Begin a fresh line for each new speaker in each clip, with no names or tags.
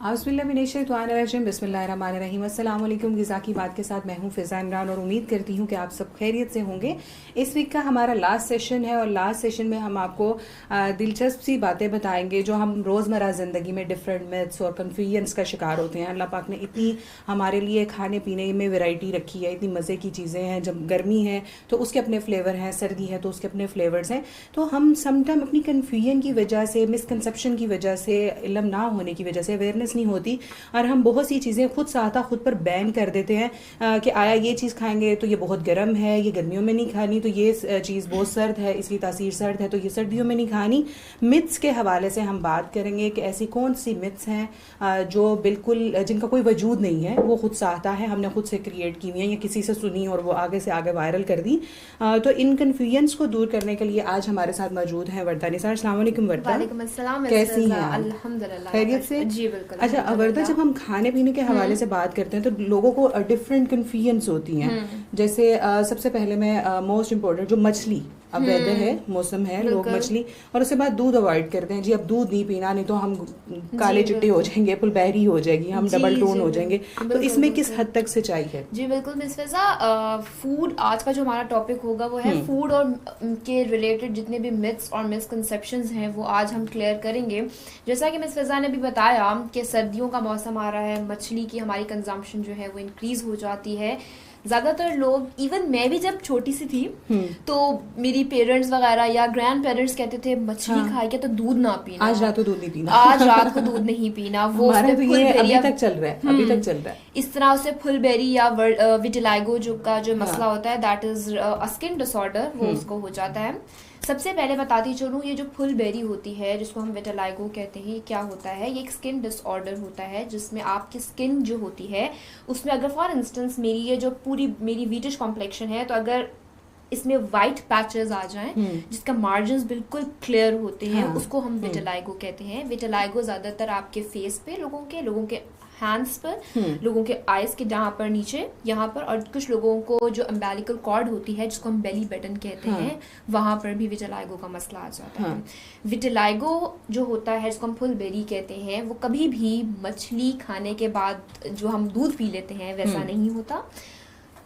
आउज़ुबिल्लाहिमिनश्शैतानिर्रजीम बिस्मिल्लाहिर्रहमानिर्रहीम। अस्सलाम वालेकुम। ग़िज़ा की बात के साथ मैं हूँ फ़िज़ा इमरान और उम्मीद करती हूँ कि आप सब खैरियत से होंगे। इस वीक का हमारा लास्ट सेशन है और लास्ट सेशन में हम आपको दिलचस्प सी बातें बताएंगे जो हम रोज़मर्रा ज़िंदगी में डिफरेंट मिथ्स और कन्फ्यूजन्स का शिकार होते हैं। अल्लाह पाक ने इतनी हमारे लिए खाने पीने में वैरायटी रखी है, इतनी मज़े की चीज़ें हैं। जब गर्मी है तो उसके अपने फ्लेवर हैं, सर्दी है तो उसके अपने फ्लेवर्स हैं। तो हम समटाइम अपनी कन्फ्यूजन की वजह से, मिसकंसेप्शन की वजह से, इल्म ना होने की वजह से, अवेयरनेस नहीं होती और हम बहुत सी चीज़ें खुद साता खुद पर बैन कर देते हैं कि आया ये चीज़ खाएंगे तो ये बहुत गर्म है, ये गर्मियों में नहीं खानी, तो ये चीज़ बहुत सर्द है, इसकी तासीर सर्द है तो ये सर्दियों में नहीं खानी। मिथ्स के हवाले से हम बात करेंगे कि ऐसी कौन सी मिथ्स हैं जो बिल्कुल जिनका कोई वजूद नहीं है, वो खुद साता है, हमने खुद से क्रिएट की हुई है या किसी से सुनी और वो आगे से आगे वायरल कर दी। तो इन कन्फ्यूजन्स को दूर करने के लिए आज हमारे साथ मौजूद हैं वर्दा निसार। अस्सलाम वालेकुम वर्दा।
वालेकुम अस्सलाम।
कैसी हैं आप?
अल्हम्दुलिल्लाह
खैरियत से?
जी बिल्कुल।
अच्छा वर्दा, जब हम खाने पीने के हवाले से बात करते हैं तो लोगों को डिफरेंट कन्फ्यूजन्स होती हैं। जैसे सबसे पहले मैं मोस्ट इम्पोर्टेंट जो मछली, अब वेदर है, मौसम है, लोग मछली और उसके बाद दूध अवॉइड करते हैं। जी अब दूध नहीं पीना, नहीं तो हम काले चिट्टे हो जाएंगे, पुलबैरी हो जाएगी, हम डबल टोन हो जाएंगे। तो इसमें किस हद तक सच्चाई है?
जी बिल्कुल मिस फिजा। फूड आज का जो हमारा टॉपिक होगा वो है फूड और के रिलेटेड जितने भी मिथ्स और मिसकंसेप्शंस हैं वो आज हम क्लियर करेंगे। जैसा कि मिस फिजा ने भी बताया कि सर्दियों का मौसम आ रहा है, मछली की हमारी कंजम्पशन जो है वो इंक्रीज हो जाती है। ज्यादातर लोग, इवन मैं भी जब छोटी सी थी तो मेरी पेरेंट्स वगैरह या ग्रैंड पेरेंट्स कहते थे मछली खाएंगे तो दूध ना पीना,
आज रात को दूध नहीं पीना,
आज रात को दूध नहीं पीना। वो
हमारे तो ये अभी तक चल रहा है, अभी तक चल रहा है।
इस तरह से फुलबेरी या विटिलाइगो जो का जो मसला होता है, that is a skin disorder, वो उसको हो जाता है। सबसे पहले बताती चलूँ, ये जो फुलबेरी होती है जिसको हम विटिलाइगो कहते हैं, क्या होता है? ये एक स्किन डिसऑर्डर होता है जिसमें आपकी स्किन जो होती है उसमें अगर फॉर इंस्टेंस मेरी ये जो पूरी मेरी वीटिश कॉम्प्लेक्शन है तो अगर इसमें वाइट पैचेस आ जाएं जिसका मार्जिन्स बिल्कुल क्लियर होते हैं, उसको हम विटिलाइगो कहते हैं। विटिलाइगो ज्यादातर आपके फेस पे लोगों के हैंड्स पर, लोगों के आईज के जहाँ पर नीचे यहाँ पर, और कुछ लोगों को जो अम्बिलिकल कॉर्ड होती है जिसको हम बेली बटन कहते हैं, वहां पर भी विटिलाइगो का मसला आ जाता है। विटिलाइगो जो होता है जिसको हम फुलबेरी कहते हैं, वो कभी भी मछली खाने के बाद जो हम दूध पी लेते हैं वैसा नहीं होता।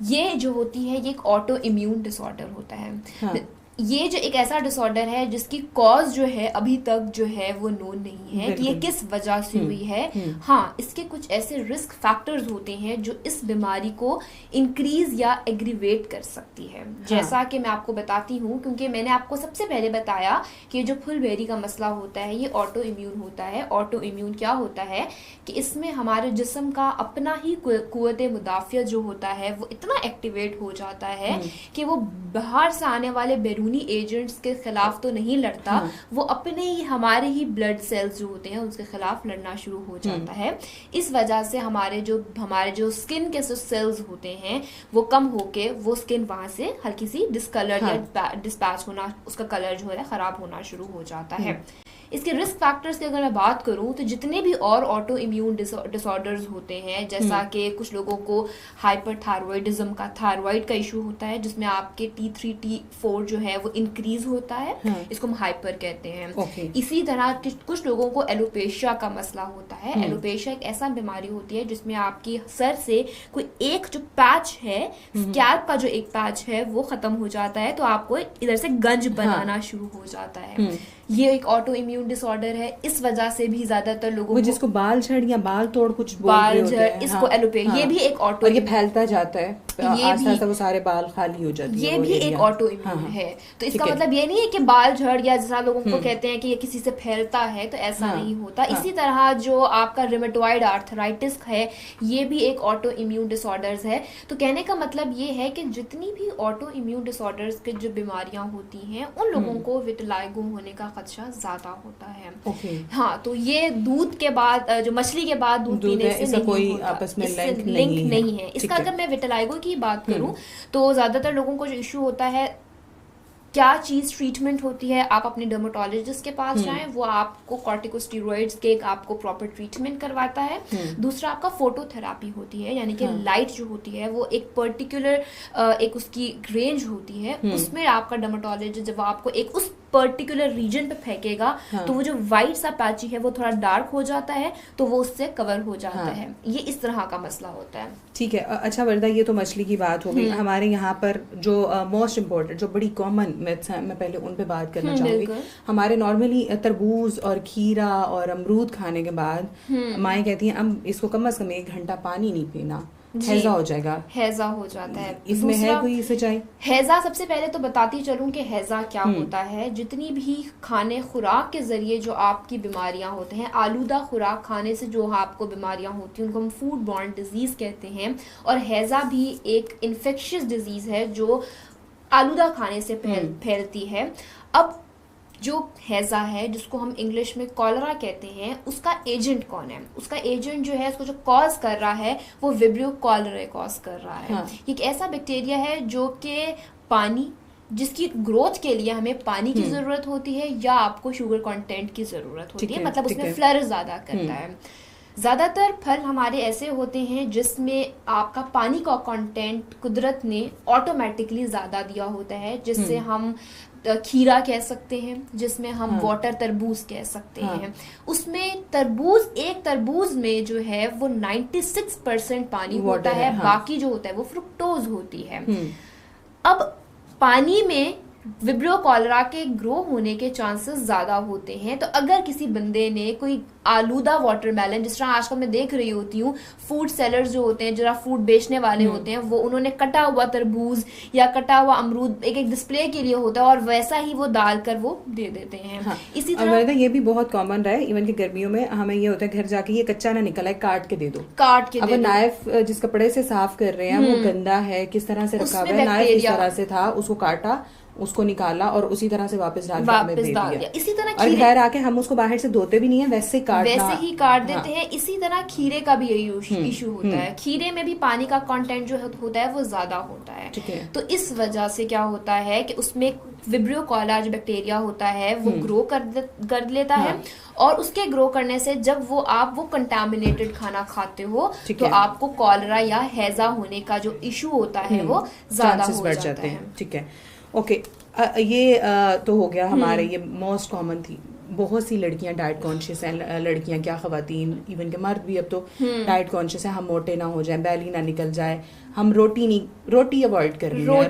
ये जो होती है ये एक ऑटो इम्यून डिसऑर्डर होता है। ये जो एक ऐसा डिसऑर्डर है जिसकी कॉज जो है अभी तक जो है वो नोन नहीं है कि ये किस वजह से हुई है। हाँ, इसके कुछ ऐसे रिस्क फैक्टर्स होते हैं जो इस बीमारी को इंक्रीज या एग्रीवेट कर सकती है। जैसा कि मैं आपको बताती हूँ, क्योंकि मैंने आपको सबसे पहले बताया कि जो फुलबेरी का मसला होता है ये ऑटो इम्यून होता है। ऑटो इम्यून क्या होता है कि इसमें हमारे जिस्म का अपना ही कुव्वत मुदाफियत जो होता है वो इतना एक्टिवेट हो जाता है कि वो बाहर से आने वाले बैरून एजेंट्स के खिलाफ तो नहीं लड़ता, वो अपने ही हमारे ही ब्लड सेल्स जो होते हैं उसके खिलाफ लड़ना शुरू हो जाता है। इस वजह से हमारे जो स्किन के सेल्स होते हैं वो कम होके वो स्किन वहां से हल्की सी डिस्कलर या डिस्पैच होना, उसका कलर जो है खराब होना शुरू हो जाता है। इसके रिस्क फैक्टर्स की अगर मैं बात करूं तो जितने भी और ऑटो इम्यून डिसऑर्डर्स होते हैं, जैसा कि कुछ लोगों को हाइपरथायरॉयडिज्म का, थायराइड का इशू होता है जिसमें आपके T3 T4 जो है वो इंक्रीज होता है, इसको हम हाइपर कहते हैं। इसी तरह कुछ लोगों को एलोपेशिया का मसला होता है। एलोपेशिया एक ऐसा बीमारी होती है जिसमें आपकी सर से कोई एक जो पैच है, स्कैल्प का जो एक पैच है वो खत्म हो जाता है, तो आपको इधर से गंज बनाना शुरू हो जाता है। ये एक ऑटो इम्यून डिसऑर्डर है। इस वजह से भी ज्यादातर लोगों को
जिसको बाल झड़ या बाल तोड़ कुछ
बाल झड़, इसको एलोपेशिया, ये भी एक ऑटो,
और ये फैलता जाता है, आस्ते-आस्ते वो सारे बाल खाली हो जाते हैं,
ये भी एक ऑटो इम्यून है। तो इसका मतलब ये नहीं है कि बाल झड़ या जैसा लोगों को कहते हैं कि ये किसी से फैलता है, तो ऐसा नहीं होता। इसी तरह जो आपका रिमेटॉइड आर्थराइटिस है ये भी एक ऑटो इम्यून डिसऑर्डर्स है। तो कहने का मतलब ये है कि जितनी भी ऑटो इम्यून डिसऑर्डर्स की जो बीमारियां होती हैं उन लोगों को विटिलाइगो होने का खदशा ज्यादा होता है। हाँ, तो ये दूध के बाद जो मछली के बाद दूध पीने से नहीं
कोई
होता,
आपस में
लिंक नहीं है इसका। अगर मैं विटिलाइगो की बात करूं तो ज्यादातर लोगों को जो इशू होता है, क्या चीज ट्रीटमेंट होती है, आप अपने डर्मेटोलॉजिस्ट के पास जाएं, वो आपको कॉर्टिकोस्टेरॉइड्स के आपको प्रॉपर ट्रीटमेंट करवाता है। दूसरा आपका फोटोथेरापी होती है, यानी कि लाइट जो होती है वो एक पर्टिकुलर एक उसकी रेंज होती है, उसमें आपका डर्मेटोलॉजिस्ट जब आपको एक उस पर्टिकुलर रीजन पे फेंकेगा तो वो जो व्हाइट सा पैची है वो थोड़ा डार्क हो जाता है, तो वो उससे कवर हो जाता है। ये इस तरह का मसला होता है।
ठीक है। अच्छा वर्दा, ये तो मछली की बात हो गई। हमारे यहाँ पर जो मोस्ट इम्पोर्टेंट, जो बड़ी कॉमन मिथ्स हैं, मैं पहले उन पे बात करना चाहूंगी। हमारे नॉर्मली तरबूज और खीरा और अमरूद खाने के बाद माएँ कहती हैं अब इसको कम से कम 1 घंटा पानी नहीं पीना, हैजा हो जाएगा।
हैजा हो जाता है।
इसमें है कोई सच्चाई?
हैजा, सबसे पहले तो बताती चलूं कि हैजा क्या होता है। जितनी भी खाने खुराक के जरिए जो आपकी बीमारियां होते हैं, आलूदा खुराक खाने से जो आपको बीमारियां होती हैं उनको हम फूड बॉर्न डिजीज कहते हैं। और हैजा भी एक इन्फेक्शियस डिजीज है जो आलूदा खाने से फैलती है। अब जो हैजा है, जिसको हम इंग्लिश में कॉलरा कहते हैं, उसका एजेंट कौन है? उसका एजेंट जो है, उसको जो कॉज कर रहा है वो विब्रियो कॉलरा कॉज कर रहा है। ये एक ऐसा बैक्टीरिया है जो कि पानी, जिसकी ग्रोथ के लिए हमें पानी की जरूरत होती है या आपको शुगर कंटेंट की जरूरत होती है, मतलब उसमें फ्लर ज्यादा करता है। ज्यादातर फल हमारे ऐसे होते हैं जिसमें आपका पानी का कंटेंट कुदरत ने ऑटोमेटिकली ज्यादा दिया होता है, जिससे हम खीरा कह सकते हैं, जिसमें हम वाटर तरबूज कह सकते हैं। उसमें एक तरबूज में जो है वो 96% पानी होता है, बाकी जो होता है वो फ्रुक्टोज होती है। अब पानी में विब्रियो कॉलरा के ग्रो होने के चांसेस ज्यादा होते हैं। तो अगर किसी बंदे ने कोई आलूदा वाटरमेलन, जिस तरह आजकल मैं देख रही होती हूँ फूड सेलर्स जो होते हैं, जरा फूड बेचने वाले होते हैं, वो उन्होंने कटा हुआ तरबूज या कटा हुआ अमरूद एक डिस्प्ले के लिए होता है और वैसा ही वो डालकर वो दे देते हैं। इसी तरह
ये भी बहुत कॉमन रहा है, इवन कि गर्मियों में हमें ये होता है घर जाके ये कच्चा ना निकला है, काट के दे दो।
अब
नाइफ जिस कपड़े से साफ कर रहे हैं वो गंदा है, किस तरह से रखा हुआ है, नाइफ इस तरह से था, उसको काटा, उसको निकाला और उसी तरह से वापस डाल दिया।
इसी तरह
और घर आके हम उसको बाहर से धोते भी नहीं है, वैसे ही काट
देते हैं। इसी तरह खीरे का भी यही इशू होता है। खीरे में भी पानी का कंटेंट जो होता है वो ज्यादा होता है। तो इस वजह से क्या होता है कि उसमें विब्रियो कॉलरा जो बैक्टीरिया होता है वो ग्रो कर लेता है, और उसके ग्रो करने से जब आप वो कंटामिनेटेड खाना खाते हो तो आपको कॉलरा या हैजा होने का जो इशू होता है वो ज्यादा हो जाता है।
ठीक है, ओके। ये तो हो गया हमारे, ये मोस्ट कॉमन थी। बहुत सी लड़कियां डाइट कॉन्शियस हैं, लड़कियां क्या खवातीन, इवन के मर्द भी अब तो डाइट कॉन्शियस है। हम मोटे ना हो जाएं, बैली ना निकल जाए, हम रोटी अवॉइड कर रही है,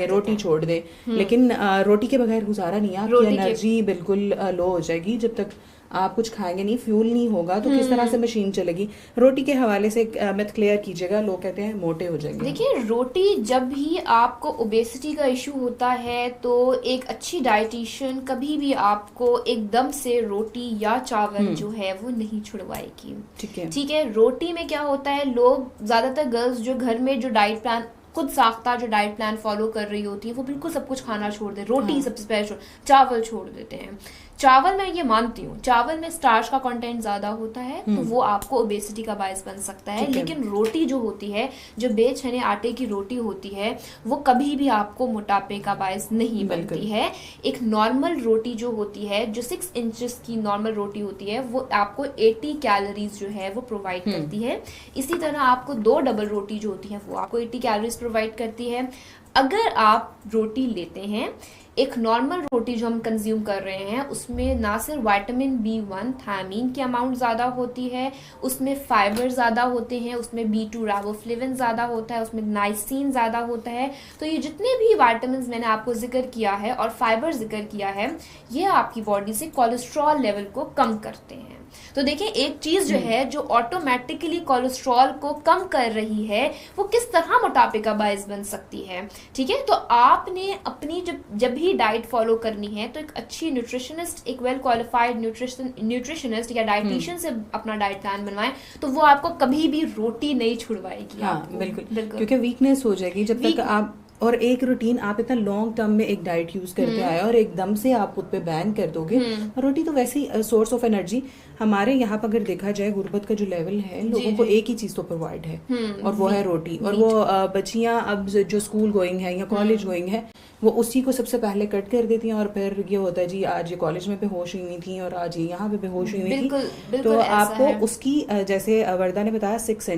रोटी छोड़ दें। लेकिन रोटी के बगैर गुजारा नहीं है, आपकी एनर्जी बिल्कुल लो हो जाएगी। जब तक आप कुछ खाएंगे नहीं, फ्यूल नहीं होगा तो किस तरह से मशीन चलेगी। रोटी के हवाले से मिथ क्लियर कीजिएगा, लोग कहते हैं मोटे हो जाएंगे।
देखिए, रोटी, जब भी आपको ओबेसिटी का इशू होता है तो एक अच्छी डाइटिशियन कभी भी आपको एकदम से रोटी या चावल जो है वो नहीं छुड़वाएगी। ठीक है। रोटी में क्या होता है, लोग ज्यादातर गर्ल्स जो घर में जो डाइट प्लान खुद साख्ता जो डाइट प्लान फॉलो कर रही होती है वो बिल्कुल सब कुछ खाना छोड़ दे, रोटी सबसे पहले चावल छोड़ देते हैं। चावल मैं ये मानती हूँ, चावल में स्टार्च का कंटेंट ज्यादा होता है तो वो आपको ओबेसिटी का बायस बन सकता है। लेकिन रोटी जो होती है, जो बेचने आटे की रोटी होती है, वो कभी भी आपको मोटापे का बायस नहीं बनती है। एक नॉर्मल रोटी जो होती है, जो 6 इंचेस की नॉर्मल रोटी होती है, वो आपको 80 कैलोरीज जो है वो प्रोवाइड करती है। इसी तरह आपको 2 डबल रोटी जो होती है वो आपको 80 कैलोरीज प्रोवाइड करती है। अगर आप रोटी लेते हैं, एक नॉर्मल रोटी जो हम कंज्यूम कर रहे हैं, उसमें ना सिर्फ विटामिन B1 थायमीन की अमाउंट ज़्यादा होती है, उसमें फाइबर ज़्यादा होते हैं, उसमें B2 राइबोफ्लेविन ज़्यादा होता है, उसमें नाइसिन ज़्यादा होता है। तो ये जितने भी विटामिन मैंने आपको जिक्र किया है और फाइबर जिक्र किया है, ये आपकी बॉडी से कोलेस्ट्रॉल लेवल को कम करते हैं। तो देखिए, एक चीज जो है जो ऑटोमेटिकली कोलेस्ट्रॉल को कम कर रही है, वो किस तरह मोटापे का बायस बन सकती है। ठीक है, तो आपने अपनी जब भी डाइट फॉलो करनी है तो एक अच्छी न्यूट्रिशनिस्ट, एक वेल क्वालिफाइड न्यूट्रिशनिस्ट या डाइटिशियन से अपना डाइट प्लान बनवाएं, तो वो आपको कभी भी रोटी नहीं छुड़वाएगी।
बिल्कुल, क्योंकि वीकनेस हो जाएगी जब तक आप, और एक रूटीन आप इतना लॉन्ग टर्म में एक डाइट यूज करते आए और एकदम से आप खुद पे बैन कर दोगे। रोटी तो वैसे ही सोर्स ऑफ एनर्जी, हमारे यहाँ पर अगर देखा जाए गुर्बत का जो लेवल है, लोगों को एक ही चीज तो प्रोवाइड है और वो है रोटी। और वो बच्चियां अब जो स्कूल गोइंग है या कॉलेज गोइंग है, वो उसी को सबसे पहले कट कर देती हैं और फिर ये होता है जी आज ये कॉलेज में बेहोश हुई हुई थी और आज ये यहाँ पे बेहोश हुई हुई थी। तो आपको उसकी जैसे वर्दा ने बताया 6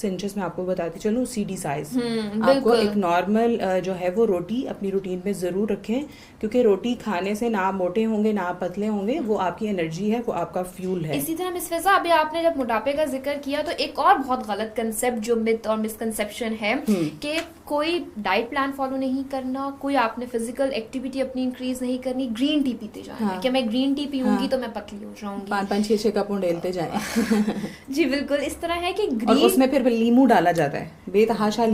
इंचेस में आपको बताती चलो CD साइज। आपको एक नॉर्मल जो है वो रोटी अपनी रूटीन में जरूर रखें, क्योंकि रोटी खाने से ना आप मोटे होंगे ना आप पतले होंगे, वो आपकी एनर्जी है, वो आपका फ्यूल है।
इसी तरह मिस फिजा, अभी आपने जब मोटापे का जिक्र किया तो एक और बहुत गलत कंसेप्ट जो मिथ और मिसकंसेप्शन है कि कोई डाइट प्लान फॉलो नहीं करना, कोई आपने फिजिकल एक्टिविटी अपनी इंक्रीज नहीं करनी, ग्रीन टी पीते जाना कि मैं ग्रीन टी पीऊंगी तो मैं पतली हो जाऊंगी,
5-6 कप डेलते जाए।
जी बिल्कुल, इस तरह है कि
और उसमें फिर नींबू डाला जाता है, बेतहाशा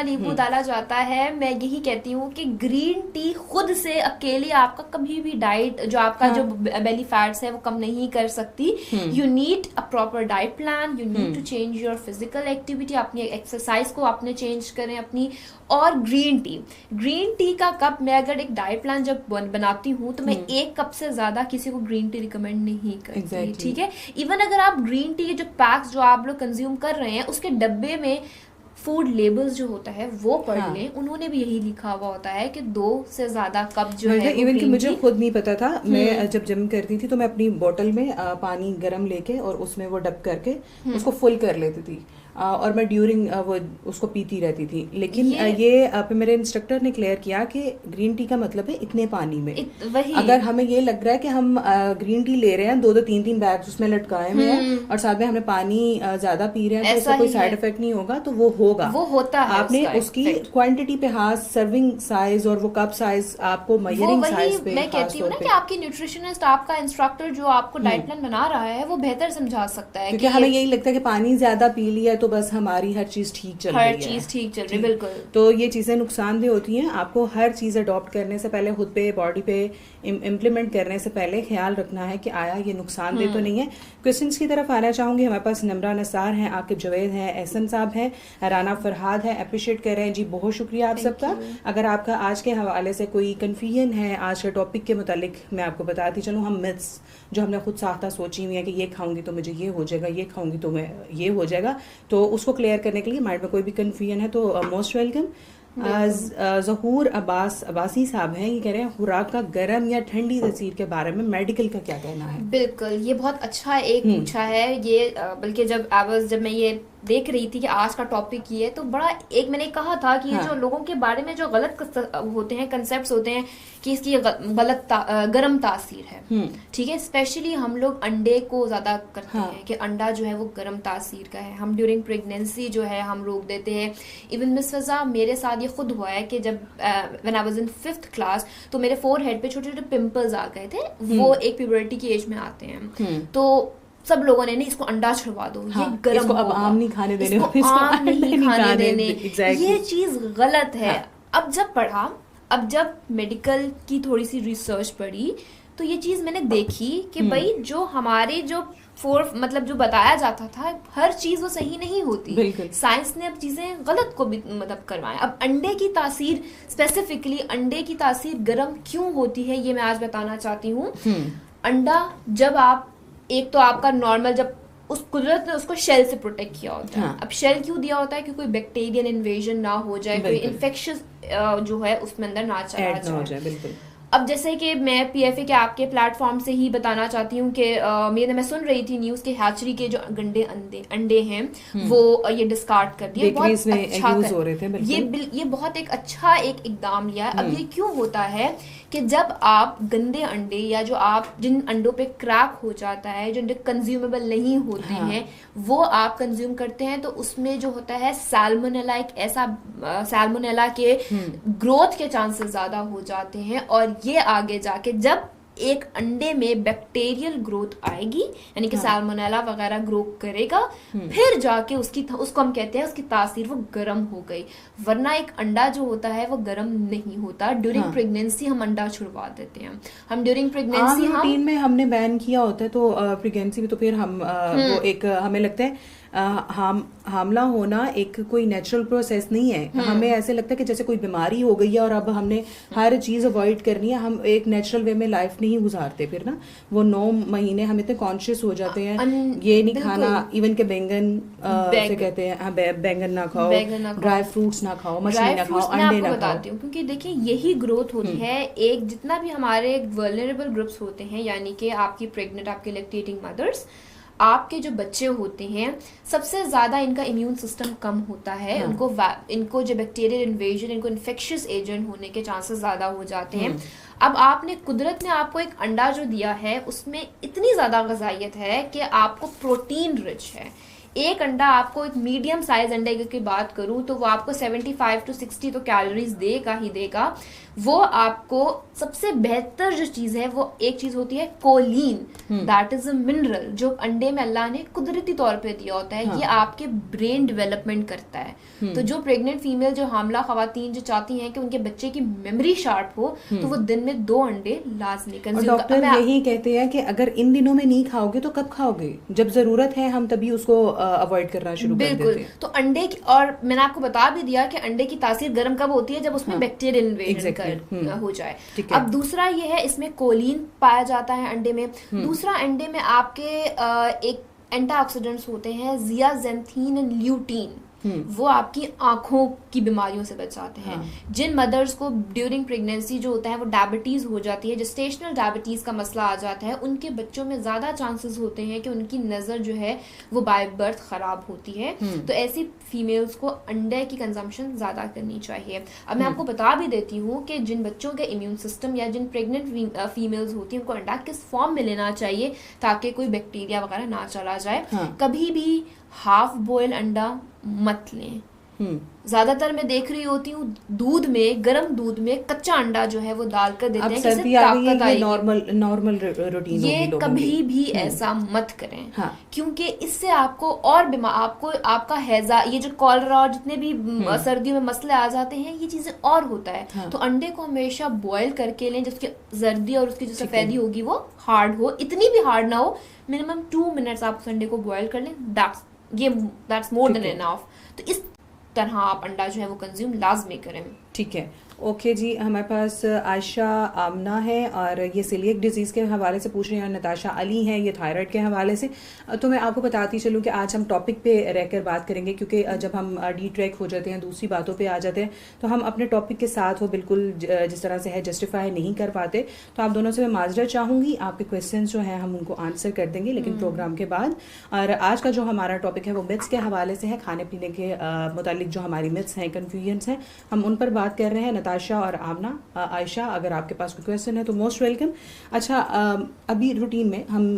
नींबू
डाला जाता है। मैं यही कहती हूँ कि ग्रीन टी खुद से अकेले आपका कभी भी डाइट जो आपका जो बेली फैट्स है वो कम नहीं कर सकती। You need a proper diet plan, you need to change your physical activity, अपनी एक्सरसाइज को आपने चेंज करें अपनी। और ग्रीन टी का कप, मैं अगर एक डाइट प्लान जब बनाती हूँ तो मैं 1 कप से ज्यादा किसी को ग्रीन टी रिकमेंड नहीं करती। ठीक है, इवन अगर आप ग्रीन टी के जो पैक्स जो आप लोग कंज्यूम कर रहे हैं उसके डब्बे में फूड लेबल्स जो होता है वो पढ़ लें, उन्होंने भी यही लिखा हुआ होता है कि 2 से ज्यादा कप जो है।
इवन कि मुझे खुद नहीं पता था, मैं जब जिम करती थी तो मैं अपनी बोतल में पानी गर्म लेके और उसमें वो डब करके उसको फुल कर लेती थी और मैं ड्यूरिंग वो उसको पीती रहती थी। लेकिन ये मेरे इंस्ट्रक्टर ने क्लियर किया कि ग्रीन टी का मतलब है इतने पानी में। अगर हमें ये लग रहा है कि हम ग्रीन टी ले रहे हैं 2-2 3-3 बैग्स उसमें लटकाए हुए हैं और साथ में हमने पानी ज्यादा पी रहे हैं तो इससे कोई साइड इफेक्ट नहीं होगा, तो वो होगा,
वो होता है।
आपने उसकी क्वांटिटी पे हाथ, सर्विंग साइज और वो कप साइज आपको मेजरिंग साइज पे।
मैं कहती हूँ ना कि आपकी न्यूट्रिशनिस्ट, आपका इंस्ट्रक्टर जो आपको डाइट प्लान बना रहा है वो बेहतर समझा सकता है,
क्योंकि हमें यही लगता है कि पानी ज्यादा पी लिया तो बस हमारी हर चीज ठीक चल रही है।
बिल्कुल।
तो ये चीजें नुकसानदेह होती हैं। आपको हर चीज अडॉप्ट करने से पहले, खुद पे बॉडी पे इम्प्लीमेंट करने से पहले ख्याल रखना है कि आया ये नुकसानदेह तो नहीं है। क्वेश्चंस की तरफ आना चाहूंगी। हमारे पास नम्रा नसार हैं, आकिब जवेद हैं, एहसन साहब हैं, राना फरहाद है, अप्रिशिएट कर रहे हैं जी, बहुत शुक्रिया आप सबका। अगर आपका आज के हवाले से कोई कन्फ्यूजन है आज के टॉपिक के मुतालिक, मैं आपको बताती चलूँ, हम मिथ्स जो हमने खुद साख्ता सोची हुई है कि ये खाऊंगी तो मुझे ये हो जाएगा, ये खाऊंगी तो मैं ये हो जाएगा, तो उसको क्लियर करने के लिए माइंड में कोई भी कन्फ्यूजन है तो मोस्ट वेलकम। ज़हूर अब्बासी साहब हैं, ये कह रहे हैं खुराक का गर्म या ठंडी तसीर के बारे में मेडिकल का क्या कहना है।
बिल्कुल, ये बहुत अच्छा एक पूछा है ये, बल्कि जब मैं ये देख रही थी कि आज का टॉपिक ये है तो बड़ा एक मैंने कहा था कि ये जो लोगों के बारे में जो गलत होते हैं, कंसेप्ट्स होते हैं कि इसकी गलत गर्म तासीर है। ठीक है, स्पेशली हम लोग अंडे को ज्यादा करते हैं कि अंडा जो है वो गर्म तासीर का है। हम ड्यूरिंग प्रेगनेंसी जो है हम रोक देते हैं। इवन मिस फजा, मेरे साथ ये खुद हुआ है कि जब when I was in 5th class तो मेरे फोरहेड पे छोटे छोटे पिंपल्स आ गए थे। वो एक प्यूबर्टी की एज में आते हैं, तो सब लोगों ने नहीं इसको अंडा छुड़वा दो, ये गर्म
इसको अब आम नहीं खाने देने,
इसको आम नहीं खाने देने, ये चीज गलत है। अब जब मेडिकल की थोड़ी सी रिसर्च पढ़ी तो ये चीज मैंने देखी कि भाई जो हमारे जो मतलब जो बताया जाता था हर चीज वो सही नहीं होती। साइंस ने अब चीजें गलत को भी मतलब करवाया। अब अंडे की तासीर, स्पेसिफिकली अंडे की तासीर गर्म क्यों होती है ये मैं आज बताना चाहती हूँ। अंडा जब आप, एक तो आपका नॉर्मल, जब उस कुदरत ने उसको शेल से प्रोटेक्ट किया होता है। अब शेल क्यों दिया होता है कि कोई बैक्टीरियल इन्वेजन ना हो जाए, कोई इन्फेक्शियस जो है उसमें अंदर ना चला जाए। अब जैसे कि मैं PFA के आपके प्लेटफॉर्म से ही बताना चाहती हूँ कि मैं सुन रही थी न्यूज के हैचरी के जो गंदे अंडे हैं वो ये डिस्कार्ड कर दिए, बहुत अच्छा हो रहे थे। ये बहुत एक अच्छा एक इकदाम लिया है। अब ये क्यों होता है कि जब आप गंदे अंडे या जो आप जिन अंडों पे क्रैक हो जाता है, जो कंज्यूमेबल नहीं होते हैं, वो आप कंज्यूम करते हैं तो उसमें जो होता है सैल्मोनेला, एक ऐसा सैल्मोनेला के ग्रोथ के चांसेस ज्यादा हो जाते हैं। और ये आगे जाके जब एक अंडे में बैक्टीरियल ग्रोथ आएगी, यानी कि सैल्मोनेला वगैरह ग्रो करेगा, फिर जाके उसको हम कहते हैं उसकी तासीर वो गर्म हो गई। वरना एक अंडा जो होता है वो गर्म नहीं होता। ड्यूरिंग प्रेगनेंसी हम अंडा छुड़वा देते हैं। हम ड्यूरिंग प्रेगनेंसी
रूटीन में हमने बैन किया होता है, तो प्रेगनेंसी में तो फिर हम वो एक हमें लगता है हामला होना एक कोई नेचुरल प्रोसेस नहीं है। हमें ऐसे लगता है कि जैसे कोई बीमारी हो गई है और अब हमने हर चीज अवॉइड करनी है, हम एक नेचुरल वे में लाइफ नहीं गुजारते। फिर ना वो 9 महीने हम इतने कॉन्शियस हो जाते हैं, ये नहीं खाना, इवन के बैंगन से कहते हैं बैंगन ना खाओ, ड्राई फ्रूट्स ना खाओ, मछली ना खाओ, अंडे ना खाओ।
क्योंकि देखिए यही ग्रोथ होती है। एक जितना भी हमारे वल्नरेबल ग्रुप्स होते हैं, यानी कि आपकी प्रेग्नेंट, आपके लैक्टेटिंग मदर्स, आपके जो बच्चे होते हैं, सबसे ज्यादा इनका इम्यून सिस्टम कम होता है। इनको जो बैक्टीरियल इन्वेजन, इनको इन्फेक्शियस एजेंट होने के चांसेस ज्यादा हो जाते हैं। अब आपने, कुदरत ने आपको एक अंडा जो दिया है उसमें इतनी ज्यादा ग़िज़ाइयत है कि आपको प्रोटीन रिच है। एक अंडा आपको, एक मीडियम साइज अंडे की बात करूं तो वो आपको 75 to 60 तो कैलोरीज देगा ही देगा। वो आपको सबसे बेहतर जो चीज है वो एक चीज होती है choline, that is a mineral जो अंडे में अल्लाह ने कुदरती तौर पे दिया होता है। ये आपके ब्रेन डेवलपमेंट करता है। तो जो प्रेग्नेंट फीमेल, जो हामला खवातीन जो चाहती हैं कि उनके बच्चे की मेमोरी शार्प हो, तो वो दिन में 2 अंडे लाजमी कंज्यूम।
डॉक्टर यही कहते हैं कि अगर इन दिनों में नहीं खाओगे तो कब खाओगे? जब जरूरत है हम तभी उसको अवॉइड करना शुरू कर देते हैं।
तो अंडे की, और मैंने आपको बता भी दिया कि अंडे की तासीर गर्म कब होती है, जब उसमें बैक्टीरियल इन्वेजन हो जाए। अब दूसरा ये है, इसमें कोलिन पाया जाता है अंडे में। दूसरा, अंडे में आपके एक एंटीऑक्सीडेंट्स होते हैं, जियाजेंथीन एंड ल्यूटीन। वो आपकी आंखों की बीमारियों से बचाते हैं। जिन मदर्स को ड्यूरिंग प्रेगनेंसी जो होता है वो डायबिटीज हो जाती है, जेस्टेशनल डायबिटीज का मसला आ जाता है, उनके बच्चों में ज्यादा चांसेस होते हैं कि उनकी नजर जो है वो बाय बर्थ खराब होती है। तो ऐसी फीमेल्स को अंडे की कंजम्पशन ज्यादा करनी चाहिए। अब मैं आपको बता भी देती हूँ कि जिन बच्चों के इम्यून सिस्टम या जिन प्रेग्नेंट फीमेल्स होती हैं उनको अंडा किस फॉर्म में लेना चाहिए ताकि कोई बैक्टीरिया वगैरह ना चला जाए। कभी भी हाफ बॉयल अंडा मत लें। ज्यादातर मैं देख रही होती हूँ दूध में, गर्म दूध में कच्चा अंडा जो है वो डालकर देते हैं कि ताकत आएगी।
नॉर्मल रूटीन
ये कभी भी ऐसा मत करें। क्योंकि इससे आपको और बीमार, आपका हैजा, ये जो कॉलरा और जितने भी सर्दियों में मसले आ जाते हैं, ये चीजें और होता है। तो अंडे को हमेशा बॉयल करके लें जिसकी जर्दी और उसकी जो सफेदी होगी वो हार्ड हो, इतनी भी हार्ड ना हो। मिनिमम 2 मिनट्स आप अंडे को बॉयल कर लें, दैट्स मोर देन एनफ। तो इस तरह आप अंडा जो है वो कंज्यूम लाजमी करें।
ठीक है, ओके जी। हमारे पास आयशा आमना है और ये सेलिएक डिजीज़ के हवाले से पूछ रही हैं, नताशा अली हैं ये थायराइड के हवाले से। तो मैं आपको बताती चलूँ कि आज हम टॉपिक पे रहकर बात करेंगे, क्योंकि जब हम डिट्रैक हो जाते हैं, दूसरी बातों पे आ जाते हैं, तो हम अपने टॉपिक के साथ वो बिल्कुल जिस तरह से है जस्टिफाई नहीं कर पाते। तो आप दोनों से मैं माजरत चाहूँगी, आपके क्वेश्चन जो हैं हम उनको आंसर कर देंगे लेकिन प्रोग्राम के बाद। और आज का जो हमारा टॉपिक है वो मिथ्स के हवाले से है, खाने पीने के मुतालिक जो हमारी मिथ्स हैं, कन्फ्यूजन्स हैं, हम उन पर बात कर रहे हैं। नताशा और आमना, आयशा अगर आपके पास कोई क्वेश्चन है तो मोस्ट वेलकम। अच्छा, अभी रूटीन में हम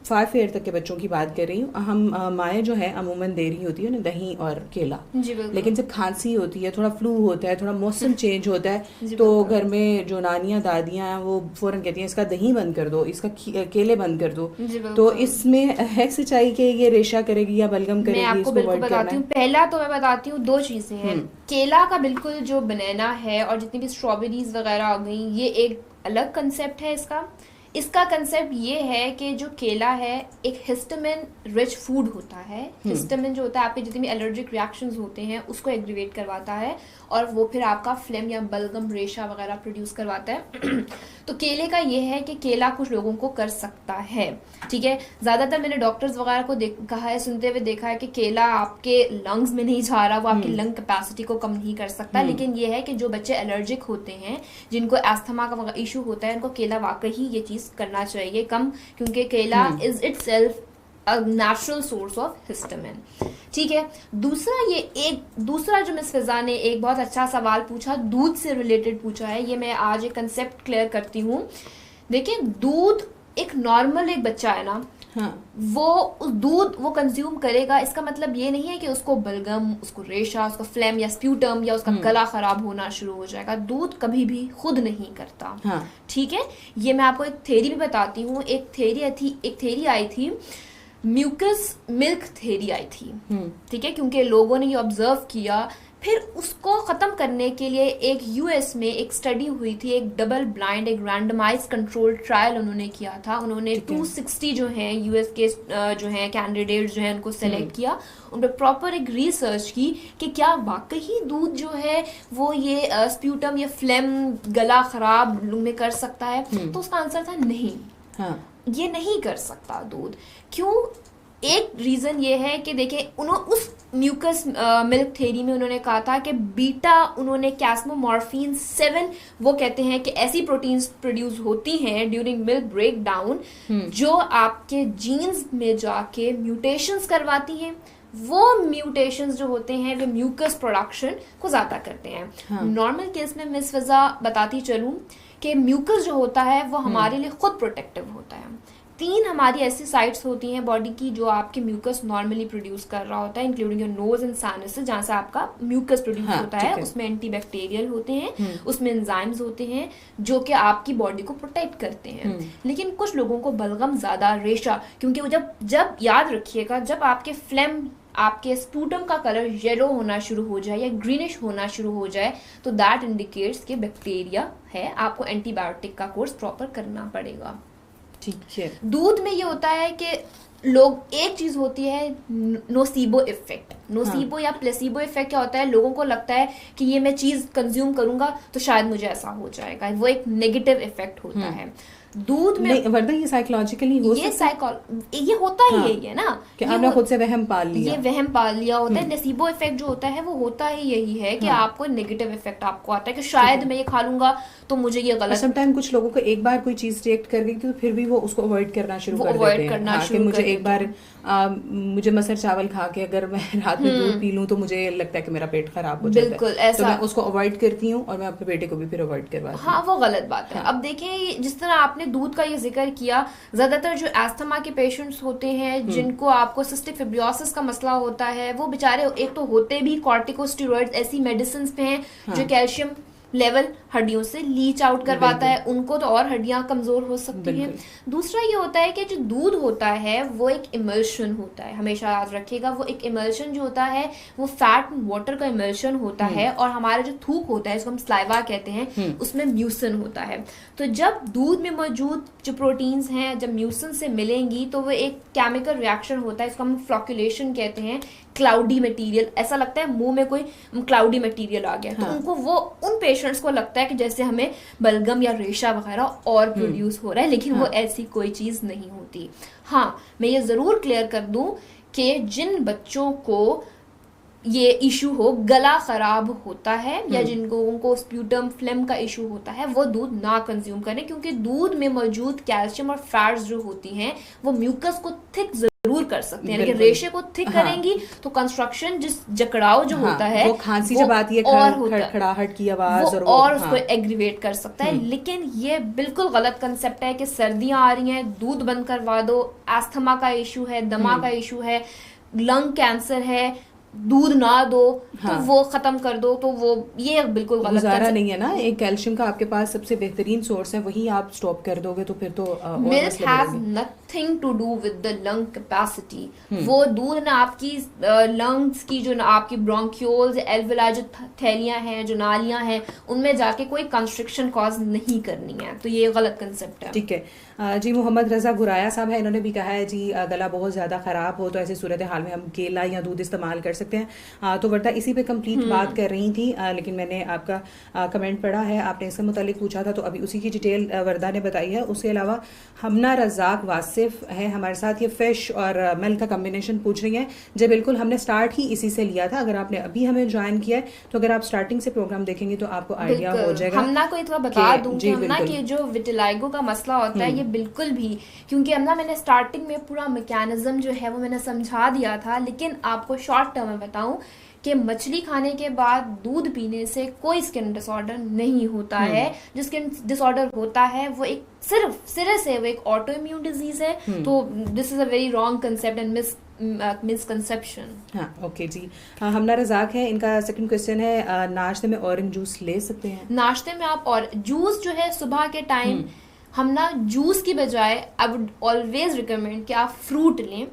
5 ईयर तक के बच्चों की बात कर रही हूँ। हम माएँ जो है अमूमन दे रही होती है ना दही और केला, लेकिन जब खांसी होती है, थोड़ा फ्लू होता है, थोड़ा मौसम चेंज होता है, तो घर में जो नानियाँ दादियाँ हैं वो फौरन कहती हैं इसका दही बंद कर दो, इसका केले बंद कर दो। तो इसमें है सच्चाई कि ये रेशा करेगी या बलगम करेगी?
मैं आपको बिल्कुल बताती हूँ। पहला तो मैं बताती हूँ 2 चीजें हैं। केला का बिल्कुल जो बनाना है और जितनी भी स्ट्रॉबेरीज वगैरह आ गई, ये एक अलग कंसेप्ट है इसका कंसेप्ट ये है कि जो केला है एक हिस्टामिन रिच फूड होता है। हिस्टामिन जो होता है आपके जितने भी एलर्जिक रिएक्शंस होते हैं उसको एग्रीवेट करवाता है और वो फिर आपका फ्लेम या बलगम, रेशा वगैरह प्रोड्यूस करवाता है। तो केले का ये है कि केला कुछ लोगों को कर सकता है, ठीक है। ज्यादातर मैंने डॉक्टर्स वगैरह को कहा है, सुनते हुए देखा है कि केला आपके लंग्स में नहीं जा रहा, वो आपकी लंग कैपेसिटी को कम नहीं कर सकता। लेकिन ये है कि जो बच्चे एलर्जिक होते हैं, जिनको एस्थमा का इशू होता है, उनको केला वाकई ये चीज करना चाहिए कम, क्योंकि केला is itself a natural source of histamine, ठीक है। दूसरा जो मिस फिजा ने एक बहुत अच्छा सवाल पूछा, दूध से रिलेटेड पूछा है, ये मैं आज एक कंसेप्ट क्लियर करती हूँ। देखिए, दूध एक नॉर्मल एक बच्चा है ना, वो उस दूध वो कंज्यूम करेगा, इसका मतलब ये नहीं है कि उसको बलगम, उसको रेशा, उसको फ्लेम या स्प्यूटम या उसका गला खराब होना शुरू हो जाएगा। दूध कभी भी खुद नहीं करता, ठीक है। ये मैं आपको एक थ्योरी भी बताती हूँ। एक थ्योरी आई थी, म्यूकस मिल्क थ्योरी आई थी, ठीक है, क्योंकि लोगों ने ये ऑब्जर्व किया फिर उसको ख़त्म करने के लिए एक यूएस में एक स्टडी हुई थी, एक डबल ब्लाइंड, एक रैंडमाइज कंट्रोल ट्रायल उन्होंने किया था। उन्होंने 260 जो हैं यूएस के जो हैं कैंडिडेट्स जो हैं उनको सेलेक्ट किया, उन पर प्रॉपर एक रिसर्च की कि क्या वाकई ही दूध जो है वो ये स्प्यूटम या फ्लेम, गला खराब में कर सकता है। तो उसका आंसर था नहीं, ये नहीं कर सकता दूध। क्यों? एक रीज़न ये है कि देखिए उन्होंने उस म्यूकस मिल्क थ्योरी में उन्होंने कहा था कि बीटा, उन्होंने कैस्मोमॉर्फिन 7, वो कहते हैं कि ऐसी प्रोटीन्स प्रोड्यूस होती हैं ड्यूरिंग मिल्क ब्रेक डाउन जो आपके जीन्स में जाके म्यूटेशंस करवाती हैं। वो म्यूटेशंस जो होते हैं वे म्यूकस प्रोडक्शन को ज़्यादा करते हैं। नॉर्मल केस में मिस फिजा बताती चलूँ कि म्यूकस जो होता है वो हमारे लिए खुद प्रोटेक्टिव होता है। 3 हमारी ऐसी साइट्स होती हैं बॉडी की जो आपके म्यूकस नॉर्मली प्रोड्यूस कर रहा होता है, including your nose and sinuses, जहाँ से आपका म्यूकस प्रोड्यूस होता है। उसमें एंटीबैक्टीरियल होते हैं, उसमें एंजाइम्स होते हैं जो कि आपकी बॉडी को प्रोटेक्ट करते हैं। लेकिन कुछ लोगों को बलगम ज़्यादा, रेशा, क्योंकि जब याद रखिएगा, जब आपके फ्लेम, आपके स्पूटम का कलर येलो होना शुरू हो जाए या ग्रीनिश होना शुरू हो जाए तो दैट इंडिकेट्स कि बैक्टीरिया है, आपको एंटीबायोटिक का कोर्स प्रॉपर करना पड़ेगा।
ठीक है।
दूध में ये होता है कि लोग, एक चीज होती है नोसीबो इफेक्ट। नोसीबो या प्लेसीबो इफेक्ट क्या होता है? लोगों को लगता है कि ये मैं चीज कंज्यूम करूंगा तो शायद मुझे ऐसा हो जाएगा, वो एक नेगेटिव इफेक्ट होता है दूध में।
वरना ये साइकोलॉजिकली हो
ये होता ही यही है ना
कि आपने खुद से वहम पाल लिया,
ये वहम पाल लिया होता है। नसीबो इफेक्ट जो होता है वो होता ही यही है कि आपको नेगेटिव इफेक्ट आपको आता है कि शायद मैं ये खा लूंगा तो मुझे ये गलत।
समटाइम कुछ लोगों को एक बार कोई चीज रिएक्ट कर गई तो फिर भी वो उसको अवॉइड करना शुरू कर देते हैं कि मुझे एक बार मुझे मसर चावल खा के अगर मैं रात में दूध पी लूं तो मुझे लगता है कि मेरा पेट खराब हो जाता है।
बिल्कुल ऐसा,
तो मैं उसको अवॉइड करती हूँ और मैं अपने बेटे को भी फिर अवॉइड करवाती हूँ।
हाँ, वो गलत बात है। अब देखिए, जिस तरह आपने दूध का ये जिक्र किया, ज्यादातर जो एस्थमा के पेशेंट्स होते हैं जिनको आपको सिस्टिक फिब्रोसिस का मसला होता है, वो बेचारे एक तो होते भी कॉर्टिकोस्टेरॉइड्स ऐसी मेडिसिन पे हैं जो कैल्शियम लेवल हड्डियों से लीच आउट करवाता है, उनको तो और हड्डियां कमजोर हो सकती हैं। दूसरा ये होता है कि जो दूध होता है वो एक इमल्शन होता है, हमेशा याद रखिएगा, वो एक इमल्शन जो होता है वो फैट एंड वाटर का इमल्शन होता है। और हमारा जो थूक होता है, जिसको हम स्लाइवा कहते हैं, उसमें म्यूसिन होता है। तो जब दूध में मौजूद जो प्रोटीन्स हैं जब म्यूसिन से मिलेंगी तो वो एक केमिकल रिएक्शन होता है, इसको हम फ्लॉक्यूलेशन कहते हैं। क्लाउडी मटेरियल, ऐसा लगता है मुंह में कोई क्लाउडी मटेरियल आ गया। तो उनको वो, उन पेशेंट्स को लगता है कि जैसे हमें बलगम या रेशा वगैरह और प्रोड्यूस हो रहा है, लेकिन वो ऐसी कोई चीज नहीं होती। हाँ, मैं ये जरूर क्लियर कर दूं कि जिन बच्चों को ये इशू हो, गला खराब होता है या जिनको उनको स्प्यूटम फ्लेम का इशू होता है, वो दूध ना कंज्यूम करें, क्योंकि दूध में मौजूद कैल्शियम और फैट्स जो होती हैं वो म्यूकस को थिक जरूर कर सकते हैं, लेकिन रेशे को थिक करेंगी तो कंस्ट्रक्शन, जिस जकड़ाव जो होता है,
वो खांसी जब आती है, खड़खड़ाहट की आवाज
और उसको एग्रीवेट कर सकता है। लेकिन ये बिल्कुल गलत कंसेप्ट है कि सर्दियां आ रही हैं, दूध बंद करवा दो, एस्थमा का इशू है, दमा का इशू है, लंग कैंसर है, दूध ना दो तो वो खत्म कर दो, तो वो ये बिल्कुल गलत
गुजारा नहीं है ना। एक कैल्शियम का आपके पास सबसे बेहतरीन सोर्स है, वही आप स्टॉप कर दोगे तो फिर तो
milk has nothing to do with the lung capacity. वो दूध ना आपकी लंग्स की जो आपकी ब्रोंक्यूल्स, एल्वेलाई जो थैलियां हैं, जो नालियां हैं, उनमें जाके कोई कंस्ट्रिक्शन कॉज नहीं करनी है। तो ये गलत कंसेप्ट है।
ठीक है जी। मोहम्मद रजा गुराया साहब है, इन्होंने भी कहा है जी गला बहुत ज़्यादा ख़राब हो तो ऐसी सूरत हाल में हम केला या दूध इस्तेमाल कर सकते हैं। तो वर्दा इसी पे कंप्लीट बात कर रही थी, लेकिन मैंने आपका कमेंट पढ़ा है, आपने इससे मुतालिक पूछा था, तो अभी उसी की डिटेल वर्दा ने बताई है। उसके अलावा हमना रज़ाक वासिफ है हमारे साथ, ये फिश और मिल्क का कम्बिनेशन पूछ रही हैं। जी बिल्कुल, हमने स्टार्ट ही इसी से लिया था। अगर आपने अभी हमें ज्वाइन किया है तो अगर आप स्टार्टिंग से प्रोग्राम देखेंगे तो आपको आइडिया हो जाएगा।
हमना को इतना बता दूं कि हमना के जो विटिलाइगो का मसला होता है, ये बिल्कुल भी, क्योंकि हमना मैंने स्टार्टिंग में पूरा मैकेनिज्म जो है वो मैंने समझा दिया था, लेकिन आपको शॉर्ट टर्म में बताऊं कि मछली खाने के बाद दूध पीने से कोई स्किन डिसऑर्डर नहीं होता है। जो स्किन डिसऑर्डर होता है वो एक सिर्फ सिरे से वो एक ऑटो इम्यून डिजीज है। तो this is a very wrong concept and misconception.
हाँ, ओके जी। हमना रज़ाक है, इनका सेकंड क्वेश्चन है, नाश्ते में ऑरेंज जूस ले सकते हैं?
नाश्ते में आप और जूस जो है सुबह के टाइम हम ना जूस की बजाय आई वुड ऑलवेज रिकमेंड कि आप फ्रूट लें।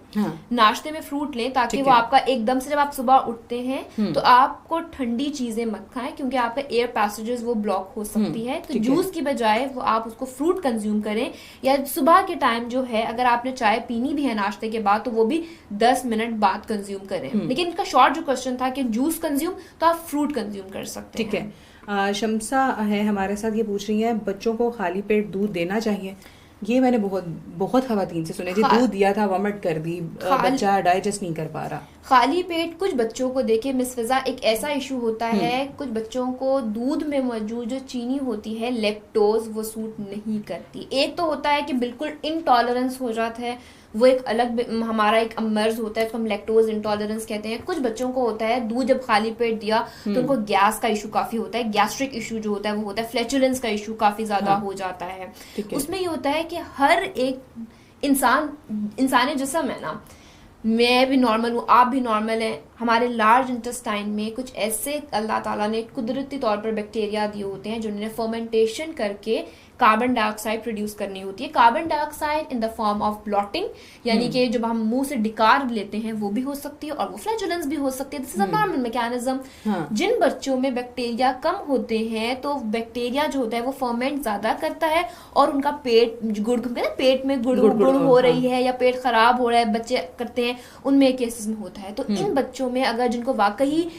नाश्ते में फ्रूट लें ताकि वो आपका एकदम से जब आप सुबह उठते हैं तो आपको ठंडी चीजें मत खाएं, क्योंकि आपका एयर पैसेजेस वो ब्लॉक हो सकती है। तो जूस की बजाय वो आप उसको फ्रूट कंज्यूम करें, या सुबह के टाइम जो है अगर आपने चाय पीनी भी है नाश्ते के बाद तो वो भी 10 मिनट बाद कंज्यूम करें। लेकिन इनका शॉर्ट जो क्वेश्चन था कि जूस कंज्यूम, तो आप फ्रूट कंज्यूम कर सकते हैं।
ठीक है। शम्सा है हमारे साथ, ये पूछ रही है बच्चों को खाली पेट दूध देना चाहिए? ये मैंने बहुत खवातीन से सुने जी, दूध दिया था वॉमिट कर दी, बच्चा डाइजेस्ट नहीं कर पा रहा।
खाली पेट कुछ बच्चों को देखिए मिस फिजा एक ऐसा इशू होता है, कुछ बच्चों को दूध में मौजूद जो चीनी होती है लैक्टोज वो सूट नहीं करती। एक तो होता है कि बिल्कुल इनटॉलरेंस हो जाता है, वो एक अलग हमारा एक मर्ज होता है तो हम लैक्टोज इंटॉलरेंस कहते हैं। कुछ बच्चों को होता है दूध जब खाली पेट दिया तो उनको गैस का इशू काफी होता है, गैस्ट्रिक इशू जो होता है वो होता है, फ्लैचुलेंस का इशू काफी ज्यादा हो जाता है। उसमें ये होता है कि हर एक इंसानी जिस्म है ना, मैं भी नॉर्मल हूँ, आप भी नॉर्मल हैं, हमारे लार्ज इंटेस्टाइन में कुछ ऐसे अल्लाह ताला ने कुदरती तौर पर बैक्टीरिया दिए होते हैं जिन्होंने फर्मेंटेशन करके कार्बन डाइऑक्साइड प्रोड्यूस करनी होती है। Carbon dioxide in the form of blotting, यानी कि जब हम मुंह से डिकार लेते हैं वो भी हो सकती है, और वो फ्लैचुलेंस भी हो सकती है। This is a normal mechanism. जिन बच्चों में बैक्टीरिया कम होते हैं तो बैक्टीरिया जो होता है वो फर्मेंट ज्यादा करता है और उनका पेट पेट में गुड़ हो रही है या पेट खराब हो रहा है, बच्चे करते हैं, उनमें केसेस में होता है। तो इन बच्चों में अगर जिनको वाकई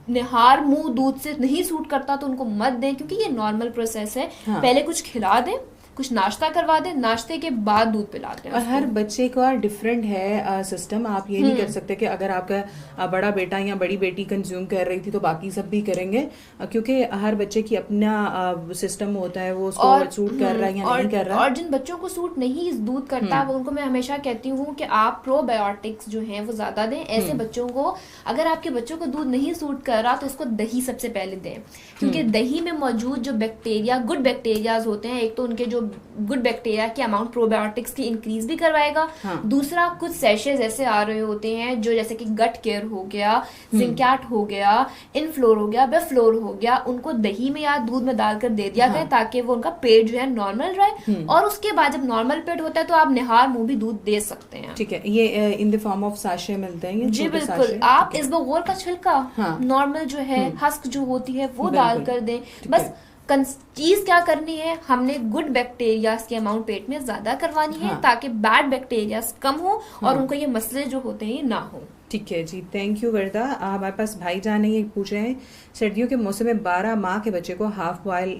निहार मुंह दूध से नहीं सूट करता तो उनको मत दें, क्योंकि ये नॉर्मल प्रोसेस है। पहले कुछ खिला दें, कुछ नाश्ता करवा दें, नाश्ते के बाद दूध पिलाते हैं।
और हर बच्चे का डिफरेंट है सिस्टम। आप ये नहीं कर सकते कि अगर आपका बड़ा बेटा या बड़ी बेटी कंज्यूम कर रही थी तो बाकी सब भी करेंगे, क्योंकि हर बच्चे की अपना सिस्टम होता है, वो उसको सूट कर रहा है या नहीं कर रहा।
और जिन बच्चों को सूट नहीं दूध करता उनको मैं हमेशा कहती हूँ कि आप प्रोबायोटिक्स जो हैं वो ज्यादा दें। ऐसे बच्चों को, अगर आपके बच्चों को दूध नहीं सूट कर रहा तो उसको दही सबसे पहले दें, क्योंकि दही में मौजूद जो बैक्टीरिया, गुड बैक्टीरियाज होते हैं, एक तो उनके जो गुड बैक्टीरिया की अमाउंट प्रोबायोटिक्स की इंक्रीज भी करवाएगा। दूसरा, कुछ सैशेज ऐसे आ रहे होते हैं जो जैसे कि गट केयर हो गया, जिंकैट हो गया, इनफ्लोर हो गया, बेफ्लोर हो गया, उनको दही में या दूध में डालकर दे दिया गया ताकि वो उनका पेट जो है नॉर्मल रहे। और उसके बाद जब नॉर्मल पेट होता है तो आप निहार मुंह भी दूध दे सकते हैं।
ठीक है, ये in the form of sachet मिलते हैं
जी बिल्कुल। आप इसबगोल का छिलका नॉर्मल जो है हस्क जो होती है वो डालकर दें। बस चीज क्या करनी है, हमने गुड बैक्टीरियाज की अमाउंट पेट में ज्यादा करवानी है ताकि बैड बैक्टीरियाज कम हो और उनको ये मसले जो होते हैं ये ना हो।
ठीक है जी, थैंक यू वर्दा। हमारे पास भाईजान ये पूछ रहे हैं सर्दियों के मौसम में 12 माह के बच्चे को हाफ बॉयल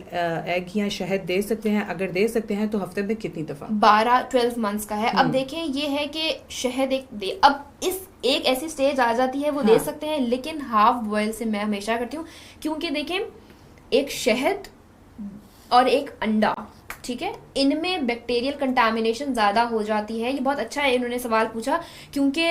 एग या शहद दे सकते हैं? अगर दे सकते हैं तो हफ्ते में कितनी दफा?
12 मंथ्स का है। अब देखें ये है कि शहद अब इस एक ऐसी स्टेज आ जाती है वो दे सकते हैं, लेकिन हाफ बॉयल से मैं हमेशा करती हूँ, क्योंकि देखें एक शहद और एक अंडा, ठीक है, इनमें बैक्टीरियल कंटामिनेशन ज्यादा हो जाती है। ये बहुत अच्छा है इन्होंने सवाल पूछा, क्योंकि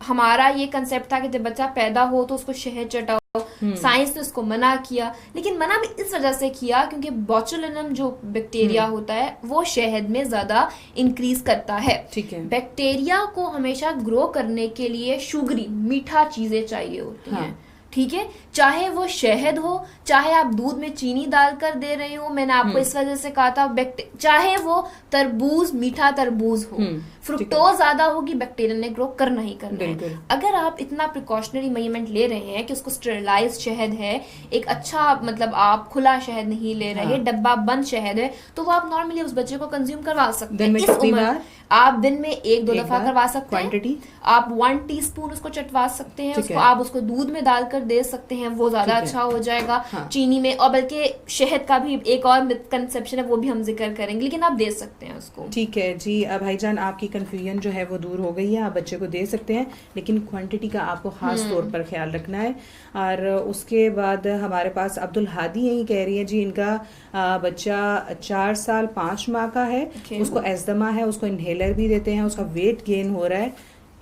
हमारा ये कंसेप्ट था कि जब बच्चा पैदा हो तो उसको शहद चटाओ। साइंस ने उसको मना किया, लेकिन मना भी इस वजह से किया क्योंकि बोचुलिनम जो बैक्टीरिया होता है वो शहद में ज्यादा इंक्रीज करता है।
ठीक है,
बैक्टीरिया को हमेशा ग्रो करने के लिए शुगरी मीठा चीजें चाहिए होती हैं। ठीक है, चाहे वो शहद हो, चाहे आप दूध में चीनी डालकर दे रहे हो, मैंने आपको इस वजह से कहा था, चाहे वो तरबूज, मीठा तरबूज हो, फ्रुक्टोज ज्यादा होगी, बैक्टीरिया ने ग्रो करना ही करना है। अगर आप इतना प्रिकॉशनरी मेजरमेंट ले रहे हैं कि उसको स्टेरिलाइज शहद है, एक अच्छा मतलब आप खुला शहद नहीं ले रहे, डब्बा बंद शहद है, तो वो आप नॉर्मली उस बच्चे को कंज्यूम करवा सकते हैं। इस उम्र आप दिन में 1-2 दफा करवा सकते हैं। आप 1 टीस्पून उसको चटवा सकते हैं, उसको आप उसको दूध में डालकर दे सकते हैं, वो ज्यादा अच्छा हो जाएगा। चीनी में, और बल्कि शहद का भी एक और मिसकंसेप्शन है वो भी हम जिक्र करेंगे, लेकिन आप दे सकते हैं उसको।
ठीक है जी, भाईजान आपकी कंफ्यूजन जो है वो दूर हो गई है, आप बच्चे को दे सकते हैं, लेकिन क्वांटिटी का आपको खास तौर पर ख्याल रखना है। और उसके बाद हमारे पास अब्दुल हादी यही कह रही है जी, इनका बच्चा 4 साल 5 माह का है, उसको एस्दमा है, उसको इनहेलर भी देते हैं, उसका वेट गेन हो रहा है,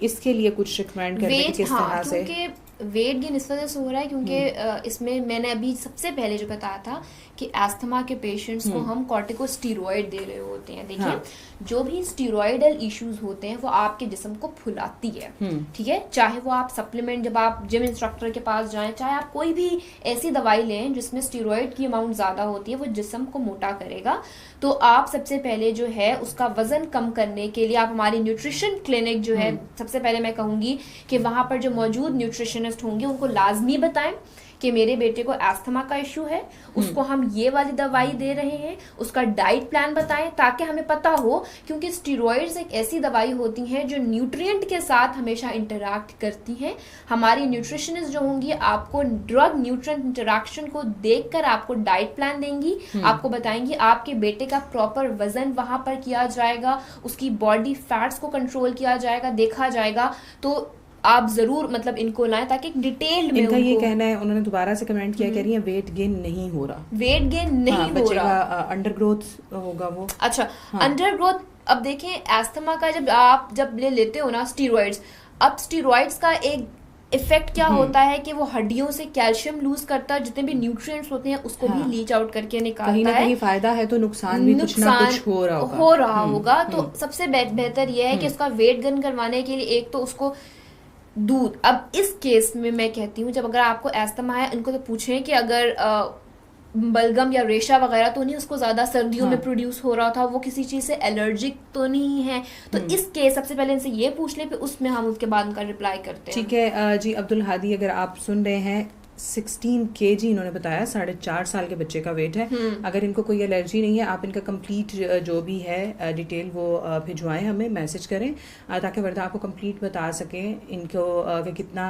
इसके लिए कुछ रिकमेंड करें किस तरह से?
वेट गेन इस वजह से हो रहा है क्योंकि इसमें मैंने अभी सबसे पहले जो बताया था कि एस्थमा के पेशेंट्स को हम कॉर्टिकोस्टेरॉइड दे रहे होते हैं। देखिए हाँ। जो भी स्टेरॉइडल इश्यूज होते हैं वो आपके जिस्म को फुलाती है, ठीक है। चाहे वो आप सप्लीमेंट, जब आप जिम इंस्ट्रक्टर के पास जाएं, चाहे आप कोई भी ऐसी दवाई लें जिसमें स्टेरॉइड की अमाउंट ज्यादा होती है, वो जिस्म को मोटा करेगा। तो आप सबसे पहले जो है उसका वजन कम करने के लिए आप हमारी न्यूट्रिशन क्लिनिक जो है, सबसे पहले मैं कहूंगी कि वहां पर जो मौजूद न्यूट्रिशनिस्ट होंगे उनको लाजमी बताएं कि मेरे बेटे को एस्थमा का इशू है, उसको हम ये वाली दवाई दे रहे हैं, उसका डाइट प्लान बताएं ताकि हमें पता हो, क्योंकि स्टेरॉइड्स एक ऐसी दवाई होती हैं जो न्यूट्रिएंट के साथ हमेशा इंटरैक्ट करती हैं। हमारी न्यूट्रिशनिस्ट जो होंगी आपको ड्रग न्यूट्रिएंट इंटरैक्शन को देखकर आपको डाइट प्लान देंगी, आपको बताएंगी आपके बेटे का प्रॉपर वजन वहां पर किया जाएगा, उसकी बॉडी फैट्स को कंट्रोल किया जाएगा, देखा जाएगा। तो आप जरूर मतलब इनको लाएं ताकि डिटेल में
इनका ये कहना है, उन्होंने दोबारा से कमेंट किया, कह रही है वेट गेन नहीं हो रहा,
वेट गेन नहीं हो रहा,
अंडर ग्रोथ होगा वो।
अच्छा अंडर ग्रोथ। अब देखें एस्थमा का जब लेते हो ना स्टेरॉइड्स, अब स्टेरॉइड्स का एक इफेक्ट क्या होता है कि वो हड्डियों से कैल्शियम लूज करता है, जितने भी न्यूट्रिएंट्स होते हैं उसको भी लीच आउट करके निकालता है।
कहीं फायदा है तो नुकसान भी कुछ ना कुछ हो रहा
होगा। तो सबसे बेहतर यह है कि उसका वेट गेन करवाने के लिए एक तो उसको दूध। अब इस केस में मैं कहती हूँ, जब अगर आपको एस्थमा है, इनको तो पूछें कि अगर बलगम या रेशा वगैरह तो नहीं उसको ज्यादा सर्दियों में प्रोड्यूस हो रहा था, वो किसी चीज से एलर्जिक तो नहीं है, तो इस केस सबसे पहले इनसे ये पूछ ले, फिर उसमें हम उसके बाद उनका रिप्लाई करते हैं।
ठीक है जी। अब्दुल हादी, अगर आप सुन रहे हैं, 16 kg इन्होंने बताया, 4.5 साल के बच्चे का वेट है। अगर इनको कोई एलर्जी नहीं है, आप इनका कंप्लीट जो भी है डिटेल वो भिजवाएं, हमें मैसेज करें ताकि वर्दा आपको कंप्लीट बता सकें इनको कि कितना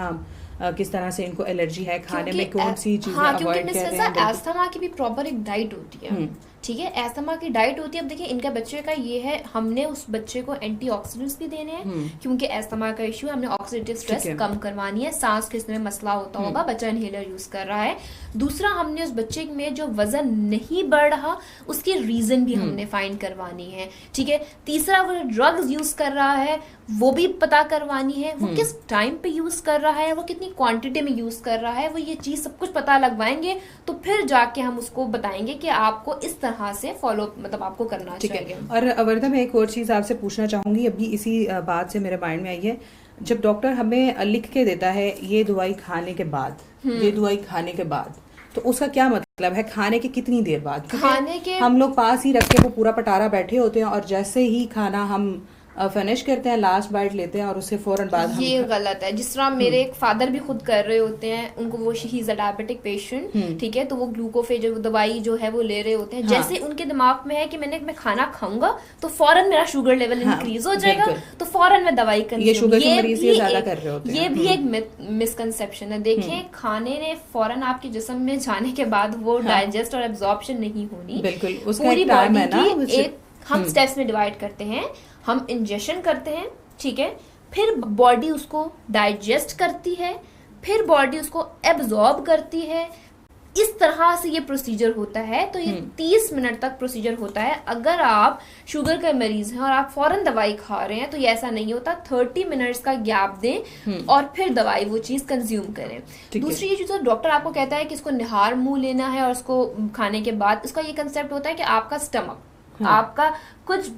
किस तरह से इनको एलर्जी है, खाने में कौन सी चीजें अवॉइड कर रहे हैं।
एस्थमा की भी प्रॉपर एक डाइट होती है, ठीक है, एस्थमा की डाइट होती है। अब देखिए इनका बच्चे का ये है, हमने उस बच्चे को एंटीऑक्सीडेंट्स भी देने हैं क्योंकि एस्थमा का इश्यू है, हमने ऑक्सीडेटिव स्ट्रेस कम करवानी है, सांस खींचने में मसला होता होगा, बच्चा इनहेलर यूज कर रहा है। दूसरा, हमने उस बच्चे में जो वजन नहीं बढ़ रहा उसकी रीजन भी हमने फाइंड करवानी है, ठीक है। तीसरा, वो ड्रग्स यूज कर रहा है वो भी पता करवानी है, वो किस टाइम पे यूज कर रहा है, वो कितनी क्वांटिटी में यूज कर रहा है, वो ये चीज सब कुछ पता लगवाएंगे तो फिर जाके हम उसको बताएंगे कि आपको इस तरह से फॉलो मतलब आपको करना चाहिए।
और वर्दा, मैं एक और चीज आपसे पूछना चाहूंगी, अभी इसी बात से मेरे माइंड में आई है, जब डॉक्टर हमें लिख के देता है ये दवाई खाने के बाद, ये दवाई खाने के बाद, तो उसका क्या मतलब है, खाने के कितनी देर बाद?
खाने के
हम लोग पास ही रख के वो पूरा पटारा बैठे होते हैं और जैसे ही खाना हम फिनिश करते हैं, लास्ट बाइट लेते हैं और उससे फौरन बाद
ये गलत है। जिस तरह मेरे एक फादर भी खुद कर रहे होते हैं, उनको वो he is a diabetic patient, ठीक है, तो वो ग्लूकोफेज दवाई जो है वो ले रहे होते हैं। जैसे उनके दिमाग में है कि मैं खाना खाऊंगा तो फौरन मेरा शुगर लेवल इंक्रीज हो जाएगा, तो फौरन मैं दवाई कर,
ये शुगर के मरीज ये ज्यादा कर रहे होते हैं।
ये भी एक मिसकंसेप्शन है। देखिए खाने ने फौरन आपके जिस्म में जाने के बाद वो डाइजेस्ट और एब्जॉर्प्शन नहीं होनी,
बिल्कुल उसका एक टाइम है ना।
एक हम स्टेप्स में डिवाइड करते हैं, हम इंजेक्शन करते हैं, ठीक है, फिर बॉडी उसको डाइजेस्ट करती है, फिर बॉडी उसको एब्जॉर्ब करती है। इस तरह से ये प्रोसीजर होता है। तो ये 30 मिनट तक प्रोसीजर होता है। अगर आप शुगर के मरीज हैं और आप फौरन दवाई खा रहे हैं तो ये ऐसा नहीं होता, 30 मिनट्स का गैप दें और फिर दवाई वो चीज कंज्यूम करें। दूसरी ये चीज, डॉक्टर आपको कहता है कि इसको निहार मुंह लेना है और उसको खाने के बाद, इसका ये कंसेप्ट होता है कि आपका स्टमक, आपका कुछ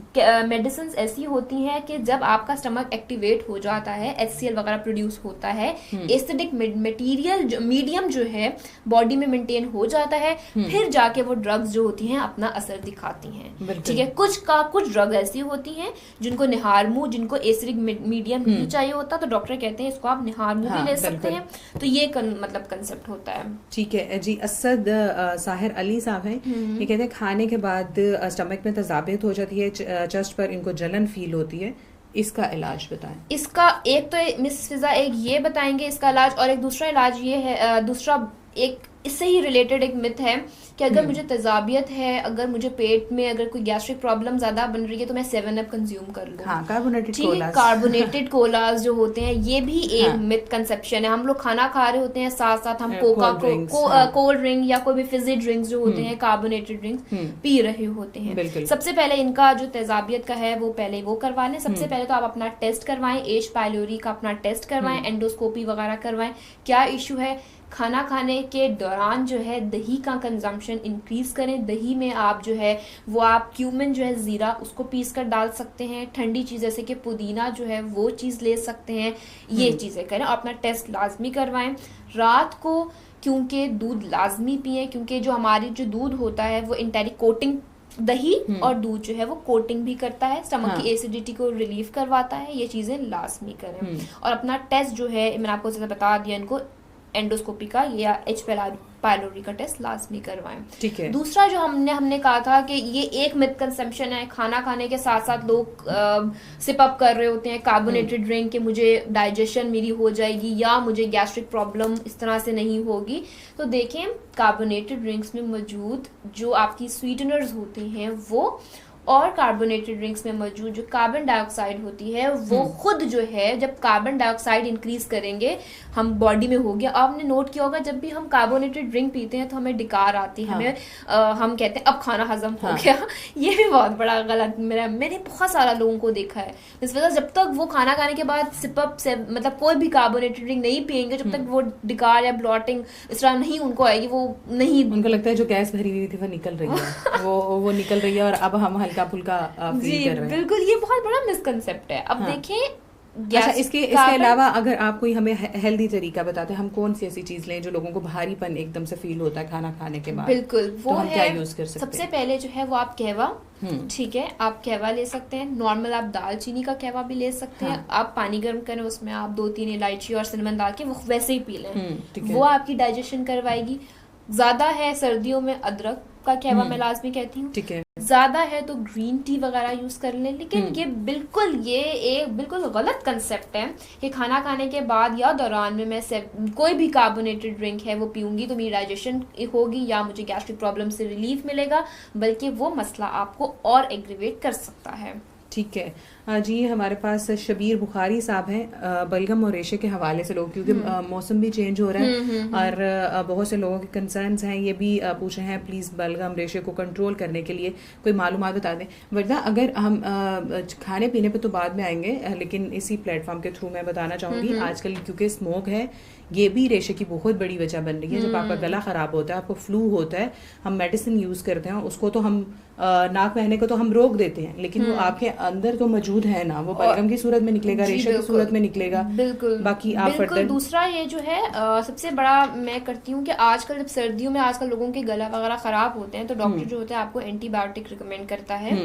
मेडिसिन ऐसी होती हैं कि जब आपका स्टमक एक्टिवेट हो जाता है, HCl वगैरह प्रोड्यूस होता है, एसिडिक मटेरियल मीडियम जो है बॉडी में मेंटेन हो जाता है, फिर जाके वो ड्रग्स जो होती हैं अपना असर दिखाती हैं, ठीक है। कुछ ड्रग ऐसी होती हैं जिनको निहार मुंह, जिनको एसिडिक मीडियम नहीं चाहिए होता, तो डॉक्टर कहते हैं इसको आप निहार मुंह भी ले सकते हैं। तो ये मतलब कंसेप्ट होता है।
ठीक है जी। असद साहिर अली साहब हैं, ये कहते हैं खाने के बाद स्टमक में तेजाबियत हो जाती है, चेस्ट पर इनको जलन फील होती है, इसका इलाज बताएं।
इसका एक तो मिस फिजा एक ये बताएंगे इसका इलाज, और एक दूसरा इलाज ये है, दूसरा एक इससे ही रिलेटेड एक मिथ है कि अगर मुझे तेजाबियत है, अगर मुझे पेट में अगर कोई गैस्ट्रिक प्रॉब्लम ज्यादा बन रही है तो मैं 7 अप कंज्यूम कर लूँ।
हाँ, कार्बोनेटेड
ठीक है,
कोलास।
कार्बोनेटेड कोलास जो होते हैं ये भी एक
हाँ।
मिथ कंसेप्शन है। हम लोग खाना खा रहे होते हैं, साथ साथ हम कोल्ड ड्रिंक या कोई भी फिजी ड्रिंक्स जो होते हैं, कार्बोनेटेड ड्रिंक्स पी रहे होते हैं। सबसे पहले इनका जो तेजाबियत का है वो पहले वो करवा लें। सबसे पहले तो आप अपना टेस्ट करवाएं, एच पाइलोरी का अपना टेस्ट करवाएं, एंडोस्कोपी वगैरह करवाएं, क्या इशू है। खाना खाने के दौरान जो है दही का कंजम्पशन इंक्रीज करें। दही में आप जो है वो आप क्यूमिन जो है जीरा उसको पीस कर डाल सकते हैं। ठंडी चीज जैसे कि पुदीना जो है वो चीज ले सकते हैं। ये चीजें करें और अपना टेस्ट लाजमी करवाएं। रात को क्योंकि दूध लाजमी पिए, क्योंकि जो हमारी जो दूध होता है वो इंटेरिक कोटिंग, दही और दूध जो है वो कोटिंग भी करता है, स्टमक की एसिडिटी को रिलीव करवाता है। ये चीजें लाजमी करें। और अपना टेस्ट जो है मैंने आपको जैसे बता दिया, इनको एंडोस्कोपी का या एच पाइलोरी का टेस्ट लाजमी करवाएं।
ठीक है।
दूसरा जो हमने कहा था कि ये एक मिथ कंसेप्शन है, खाना खाने के साथ साथ लोग सिप अप कर रहे होते हैं कार्बोनेटेड ड्रिंक के मुझे डाइजेशन मेरी हो जाएगी या मुझे गैस्ट्रिक प्रॉब्लम इस तरह से नहीं होगी। तो देखें, कार्बोनेटेड ड्रिंक्स में मौजूद जो आपकी स्वीटनर्स होते हैं वो और कार्बोनेटेड ड्रिंक्स में मौजूद जो कार्बन डाइऑक्साइड होती है वो खुद जो है जब कार्बन डाइऑक्साइड इंक्रीज करेंगे हम बॉडी में हो गया। आपने नोट किया होगा जब भी हम कार्बोनेटेड ड्रिंक पीते हैं तो हमें डिकार आती है, हमें हम कहते हैं अब खाना हजम हो गया। ये भी बहुत बड़ा गलत मैंने बहुत सारा लोगों को देखा है। इस वजह जब तक वो खाना खाने के बाद सिप अप से मतलब कोई भी कार्बोनेटेड ड्रिंक नहीं पियेंगे जब तक वो डिकार या ब्लॉटिंग इस तरह नहीं उनको आएगी, वो नहीं, उनको
लगता है जो गैस भरी हुई थी वो निकल रही है वो निकल रही है और अब हम हल्का फुल्का फील कर रहे हैं।
बिल्कुल, ये बहुत बड़ा मिसकंसेप्ट है। अब देखें
अच्छा, इसके अलावा अगर आप कोई हमें हेल्दी तरीका बताते हैं, हम कौन सी ऐसी चीज लें जो लोगों को भारीपन एकदम से फील होता है खाना खाने के बाद?
बिल्कुल, वो
तो हम क्या यूज कर सकते हैं?
सबसे पहले जो है वो आप कहवा, ठीक है, आप कहवा ले सकते हैं। नॉर्मल आप दालचीनी का कहवा भी ले सकते हैं। आप पानी गर्म करें, उसमें आप 2-3 इलायची और सिनेमन डाल के वो वैसे ही पी लें, वो आपकी डाइजेशन करवाएगी। ज्यादा है सर्दियों में अदरक का कहवा मैं लाजमी कहती हूँ, ठीक है। ज्यादा है तो ग्रीन टी वगैरह यूज कर लें। लेकिन ये एक बिल्कुल गलत कंसेप्ट है कि खाना खाने के बाद या दौरान में मैं कोई भी कार्बोनेटेड ड्रिंक है वो पीऊंगी तो मेरी डाइजेशन होगी या मुझे गैस्ट्रिक प्रॉब्लम से रिलीफ मिलेगा, बल्कि वो मसला आपको और एग्रीवेट कर सकता है।
ठीक है जी, हमारे पास शबीर बुखारी साहब हैं बलगम और रेशे के हवाले से लोग, क्योंकि मौसम भी चेंज हो रहा है और बहुत से लोगों के कंसर्न्स हैं, ये भी पूछ रहे हैं प्लीज़ बलगम रेशे को कंट्रोल करने के लिए कोई मालूमात बता दें। वरना अगर हम खाने पीने पे तो बाद में आएंगे, लेकिन इसी प्लेटफॉर्म के थ्रू मैं बताना चाहूँगी आजकल क्योंकि स्मोक है ये भी रेशे की बहुत बड़ी वजह बन रही है। जब आपका गला खराब होता है, आपको फ्लू होता है, हम मेडिसिन यूज करते हैं, उसको तो हम नाक बहने को तो हम रोक देते हैं, लेकिन वो आपके अंदर तो मौजूद है ना, वो बलगम की सूरत में निकलेगा, रेशे की सूरत में निकलेगा।
बिल्कुल,
बाकी आप
बिल्कुल। दूसरा ये जो है सबसे बड़ा मैं करती हूँ कि आजकल जब सर्दियों में आजकल लोगों के गला वगैरह खराब होते हैं तो डॉक्टर जो होता है आपको एंटीबायोटिक रिकमेंड करता है।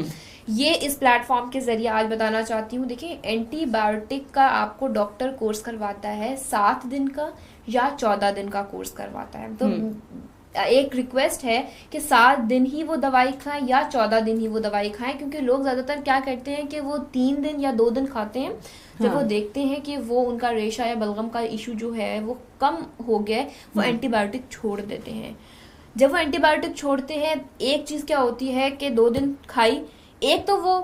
ये इस प्लेटफॉर्म के जरिए आज बताना चाहती हूँ। देखिए, एंटीबायोटिक का आपको डॉक्टर कोर्स करवाता है 7 दिन का या 14 दिन का कोर्स करवाता है। तो एक रिक्वेस्ट है कि 7 दिन ही वो दवाई खाएं या 14 दिन ही वो दवाई खाएं, क्योंकि लोग ज्यादातर क्या करते हैं कि वो 3 दिन या 2 दिन खाते हैं, जब वो देखते हैं कि वो उनका रेशा या बलगम का इशू जो है वो कम हो गया, वो एंटीबायोटिक छोड़ देते हैं। जब वो एंटीबायोटिक छोड़ते हैं, एक चीज क्या होती है कि 2 दिन खाई, एक तो वो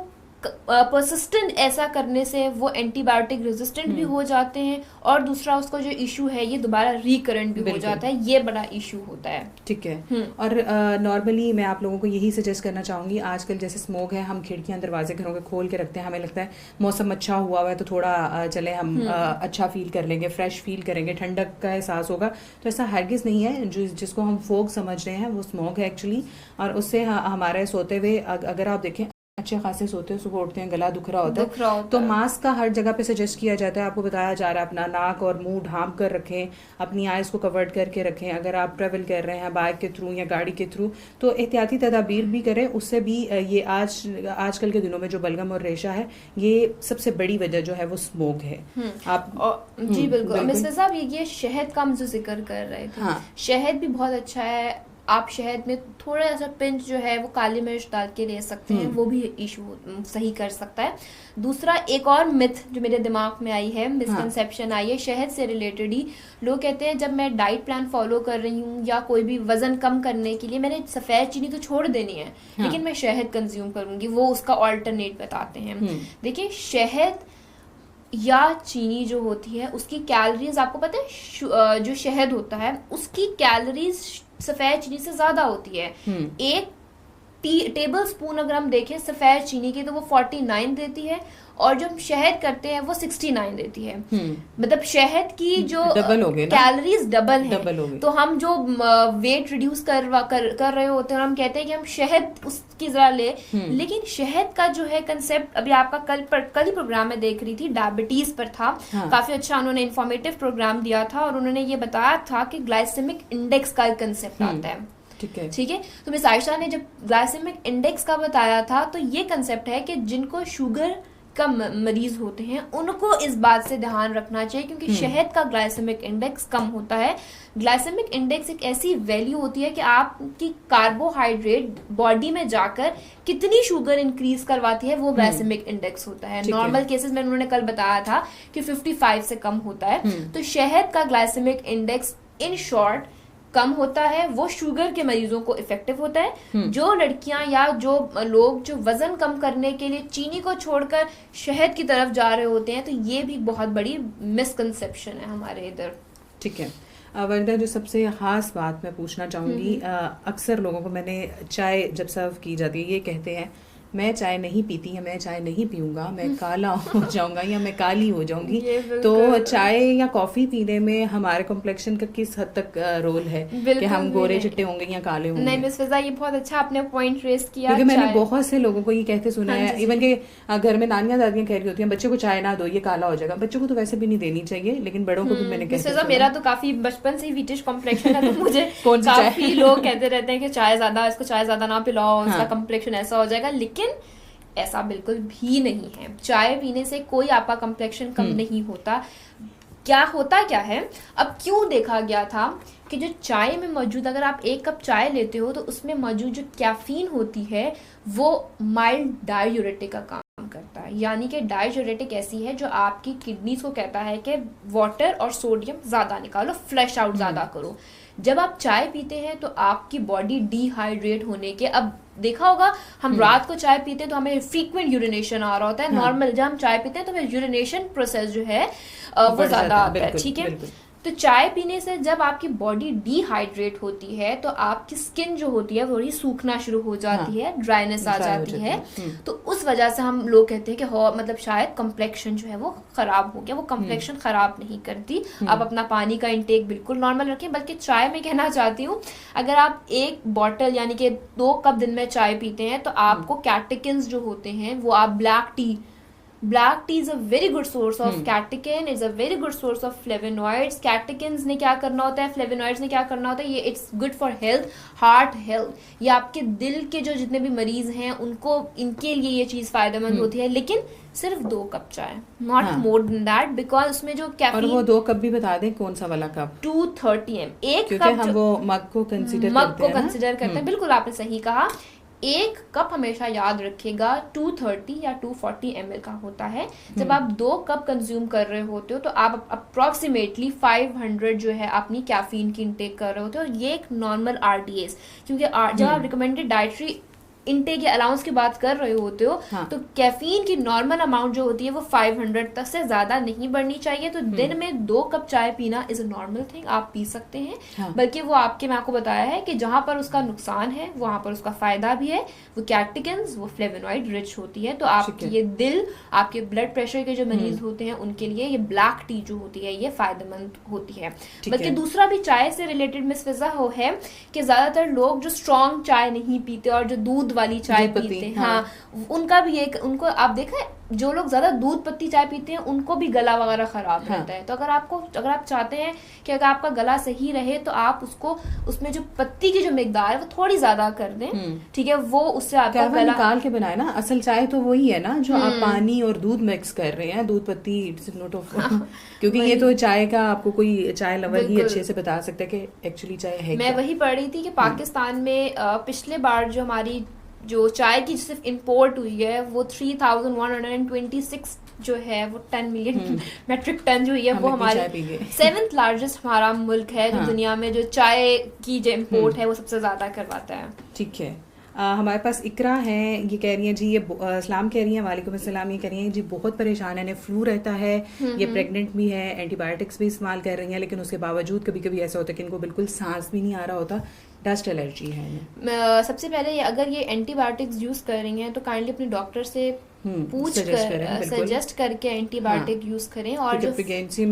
परसिस्टेंट ऐसा करने से वो एंटीबायोटिक रेजिस्टेंट भी हो जाते हैं और दूसरा उसका जो इशू है ये दोबारा रिकरेंट भी हो जाता है, ये बड़ा इशू होता है।
ठीक है। और नॉर्मली मैं आप लोगों को यही सजेस्ट करना चाहूंगी, आजकल जैसे स्मोक है, हम खिड़कियां दरवाजे घरों के खोल के रखते हैं, हमें लगता है मौसम अच्छा हुआ है तो थोड़ा चले हम अच्छा फील कर लेंगे, फ्रेश फील करेंगे, ठंडक का एहसास होगा, तो ऐसा हरगिज नहीं है। जिसको हम फोग समझ रहे हैं वो स्मोक है एक्चुअली, और उससे हमारे सोते हुए अगर आप देखें अच्छे खासे सोते हैं, सुबह उठते हैं गला दुख रहा होता है, तो मास्क का हर जगह पे सजेस्ट किया जाता है, आपको बताया जा रहा है अपना नाक और मुंह ढांप कर रखें, अपनी आइज को कवर्ड करके रखें। अगर आप ट्रेवल कर रहे हैं बाइक के थ्रू या गाड़ी के थ्रू तो एहतियाती तदाबीर भी करें, उससे भी ये आजकल के दिनों में जो बलगम और रेशा है ये सबसे बड़ी वजह जो है वो स्मोक है। आप
जी बिल्कुल मिस्टर साहब, ये शहद का हम जो जिक्र कर रहे थे, शहद भी बहुत अच्छा है। आप शहद में थोड़ा सा पिंच जो है वो काली मिर्च डाल के ले सकते हैं, वो भी इशू सही कर सकता है। दूसरा एक और मिथ जो मेरे दिमाग में आई है, मिसकंसेप्शन आई है शहद से रिलेटेड ही। लोग कहते हैं जब मैं डाइट प्लान फॉलो कर रही हूँ या कोई भी वजन कम करने के लिए मैंने सफेद चीनी तो छोड़ देनी है, लेकिन मैं शहद कंज्यूम करूंगी, वो उसका ऑल्टरनेट बताते हैं। देखिए शहद या चीनी जो होती है उसकी कैलोरीज आपको पता है, जो शहद होता है उसकी कैलोरीज सफेद चीनी से ज्यादा होती है। एक टेबल स्पून अगर हम देखें सफेद चीनी की तो वो 49 देती है, और जो हम शहद करते हैं वो 69 देती है। मतलब शहद की जो कैलोरीज डबल है। तो हम जो वेट रिड्यूस कर रहे होते हैं और हम कहते हैं कि हम शहद उसकी जरा ले, लेकिन शहद का जो है कंसेप्ट अभी आपका कल ही प्रोग्राम में देख रही थी, डायबिटीज पर था। काफी अच्छा उन्होंने इन्फॉर्मेटिव प्रोग्राम दिया था और उन्होंने ये बताया था कि ग्लाइसेमिक इंडेक्स का कंसेप्ट आता है। ठीक है। तो मिस आयशा ने जब ग्लाइसेमिक इंडेक्स का बताया था तो ये कंसेप्ट है कि जिनको शुगर का मरीज होते हैं उनको इस बात से ध्यान रखना चाहिए, क्योंकि शहद का ग्लाइसेमिक इंडेक्स कम होता है। ग्लाइसेमिक इंडेक्स एक ऐसी वैल्यू होती है कि आपकी कार्बोहाइड्रेट बॉडी में जाकर कितनी शुगर इंक्रीज करवाती है, वो ग्लाइसेमिक इंडेक्स होता है। नॉर्मल केसेस में उन्होंने कल बताया था कि 55 से कम होता है। तो शहद का ग्लाइसेमिक इंडेक्स इन शॉर्ट कम होता है, वो शुगर के मरीजों को इफेक्टिव होता है। जो लड़कियां या जो लोग जो वजन कम करने के लिए चीनी को छोड़कर शहद की तरफ जा रहे होते हैं, तो ये भी बहुत बड़ी मिसकंसेप्शन है हमारे इधर।
ठीक है वर्दा, जो सबसे खास बात मैं पूछना चाहूंगी, अक्सर लोगों को मैंने चाय जब सर्व की जाती है ये कहते हैं मैं चाय नहीं पीती या मैं चाय नहीं पीऊंगा, मैं काला हो जाऊंगा या मैं काली हो जाऊंगी। तो चाय या कॉफी पीने में हमारे कॉम्प्लेक्शन का किस हद तक रोल है कि हम गोरे चिट्टे होंगे या काले होंगे?
नहीं मिस फिजा, ये बहुत अच्छा आपने पॉइंट रेस किया,
क्योंकि मैंने बहुत से लोगों को ये कहते सुना है, इवन के घर में नानियां दादियां कह रही होती हैं बच्चे को चाय ना दो ये काला हो जाएगा। बच्चों को तो वैसे भी नहीं देनी चाहिए, लेकिन बड़ों को भी मैंने कहते
मेरा तो काफी बचपन से ही व्हिटिश कॉम्प्लेक्शन है, तो मुझे काफी लोग कहते रहते हैं कि चाय ज्यादा, इसको चाय ज्यादा ना पिलाओ, उसका कॉम्प्लेक्शन ऐसा हो जाएगा, लेकिन ऐसा बिल्कुल भी नहीं है। चाय पीने से कोई आपका कॉम्प्लेक्शन कम नहीं होता। क्या होता क्या है, अब क्यों देखा गया था कि जो चाय में मौजूद, अगर आप एक कप चाय लेते हो तो उसमें मौजूद जो कैफीन होती है वो माइल्ड डाययूरेटिक का काम करता है। यानी कि डाययूरेटिक ऐसी है जो आपकी किडनीज को कहता है कि वाटर और सोडियम ज्यादा निकालो, फ्लश आउट ज्यादा करो। जब आप चाय पीते हैं तो आपकी बॉडी डिहाइड्रेट होने के, अब देखा होगा हम रात को चाय पीते हैं तो हमें फ्रीक्वेंट यूरिनेशन आ रहा होता है। नॉर्मल जब हम चाय पीते हैं तो हमें यूरिनेशन प्रोसेस जो है वो ज्यादा आता है। ठीक है, तो चाय पीने से जब आपकी बॉडी डिहाइड्रेट होती है तो आपकी स्किन जो होती है वो थोड़ी सूखना शुरू हो जाती है, ड्राइनेस आ जाती है। तो उस वजह से हम लोग कहते हैं कि मतलब शायद कॉम्प्लेक्शन जो है वो खराब हो गया। वो कॉम्प्लेक्शन खराब नहीं करती। आप अपना पानी का इंटेक बिल्कुल नॉर्मल रखें। बल्कि चाय में कहना चाहती हूँ, अगर आप एक बॉटल यानी कि 2 कप दिन में चाय पीते हैं तो आपको कैटेकिन्स जो होते हैं वो आप Black tea is a very good source of catechin, is a very good source of flavonoids. Catechins ने क्या करना होता है, flavonoids ने क्या करना होता है, ये it's good for health, heart health. ये आपके दिल के जो जितने भी मरीज हैं उनको, इनके लिए ये चीज फायदेमंद होती है। लेकिन सिर्फ 2 कप चाय, not more than that, because उसमें जो कैफीन,
और वो 2 कप भी बता दें कौन सा वाला कप,
230 ml, एक
क्योंकि हम वो मग को कंसीडर
करते हैं। बिल्कुल आपने सही कहा। 1 कप हमेशा याद रखिएगा 230 या 240 ml का होता है। जब आप 2 कप कंज्यूम कर रहे होते हो तो आप अप्रोक्सीमेटली 500 जो है अपनी कैफीन की इंटेक कर रहे होते हो। ये एक नॉर्मल RDS, क्योंकि जब आप रिकमेंडेड डाइटरी इंटेक या अलाउंस की बात कर रहे होते हो तो कैफीन की नॉर्मल अमाउंट जो होती है वो 500 तक से ज्यादा नहीं बढ़नी चाहिए। तो दिन में 2 कप चाय पीना इज अ नॉर्मल थिंग, आप पी सकते हैं। बल्कि वो मैं आपको बताया है कि जहां पर उसका नुकसान है वहां पर उसका फायदा भी है। वो कैटेकिन्स, वो फ्लेवोनॉइड रिच होती है। तो आपके ये दिल, आपके ब्लड प्रेशर के जो मरीज होते हैं उनके लिए ये ब्लैक टी जो होती है ये फायदेमंद होती है। बल्कि दूसरा भी चाय से रिलेटेड मिस फिजा है कि ज्यादातर लोग जो स्ट्रॉन्ग चाय नहीं पीते और जो दूध वाली चाय पीते हैं, हाँ, उनका भी एक, उनको आप देखा है जो लोग ज्यादा दूध पत्ती चाय पीते हैं उनको भी गला वगैरह खराब रहता है। तो अगर आप चाहते हैं कि अगर आपका गला सही रहे तो आप उसको उसमें जो पत्ती की जो मिकदार है वो थोड़ी ज्यादा कर दें, ठीक है, वो उससे आपका गला
निकाल के बनाए ना। असल चाय तो वही है ना जो आप पानी और दूध मिक्स कर रहे हैं, दूध पत्ती नोट ऑफ क्योंकि ये तो चाय का आपको कोई चाय लवर ही अच्छे से बता सकता है कि एक्चुअली चाय है।
मैं वही पढ़ रही थी कि पाकिस्तान में पिछले बार जो हमारी जो चाय की सिर्फ इंपोर्ट हुई है वो 3126 जो है वो 10 मिलियन मेट्रिक टन जो है वो हमारे 7th लार्जेस्ट हमारा मुल्क है जो दुनिया में जो चाय की जो इंपोर्ट है वो सबसे ज्यादा करवाता है।
ठीक है। हमारे पास इकरा है, ये कह रही हैं जी, ये सलाम कह रही हैं, वालेकुम अस्सलाम। ये कह रही हैं जी बहुत परेशान है, इन्हें फ्लू रहता है, ये प्रेग्नेंट भी है, एंटीबायोटिक्स भी इस्तेमाल कर रही हैं, लेकिन उसके बावजूद कभी कभी ऐसा होता है कि इनको बिल्कुल सांस भी नहीं आ रहा होता, डस्ट एलर्जी है।
सबसे पहले अगर ये एंटीबायोटिक्स यूज कर रही हैं तो काइंडली अपने डॉक्टर से पूछ कर सजेस्ट करके एंटीबायोटिक यूज करें। और जो
प्रेगनेंसी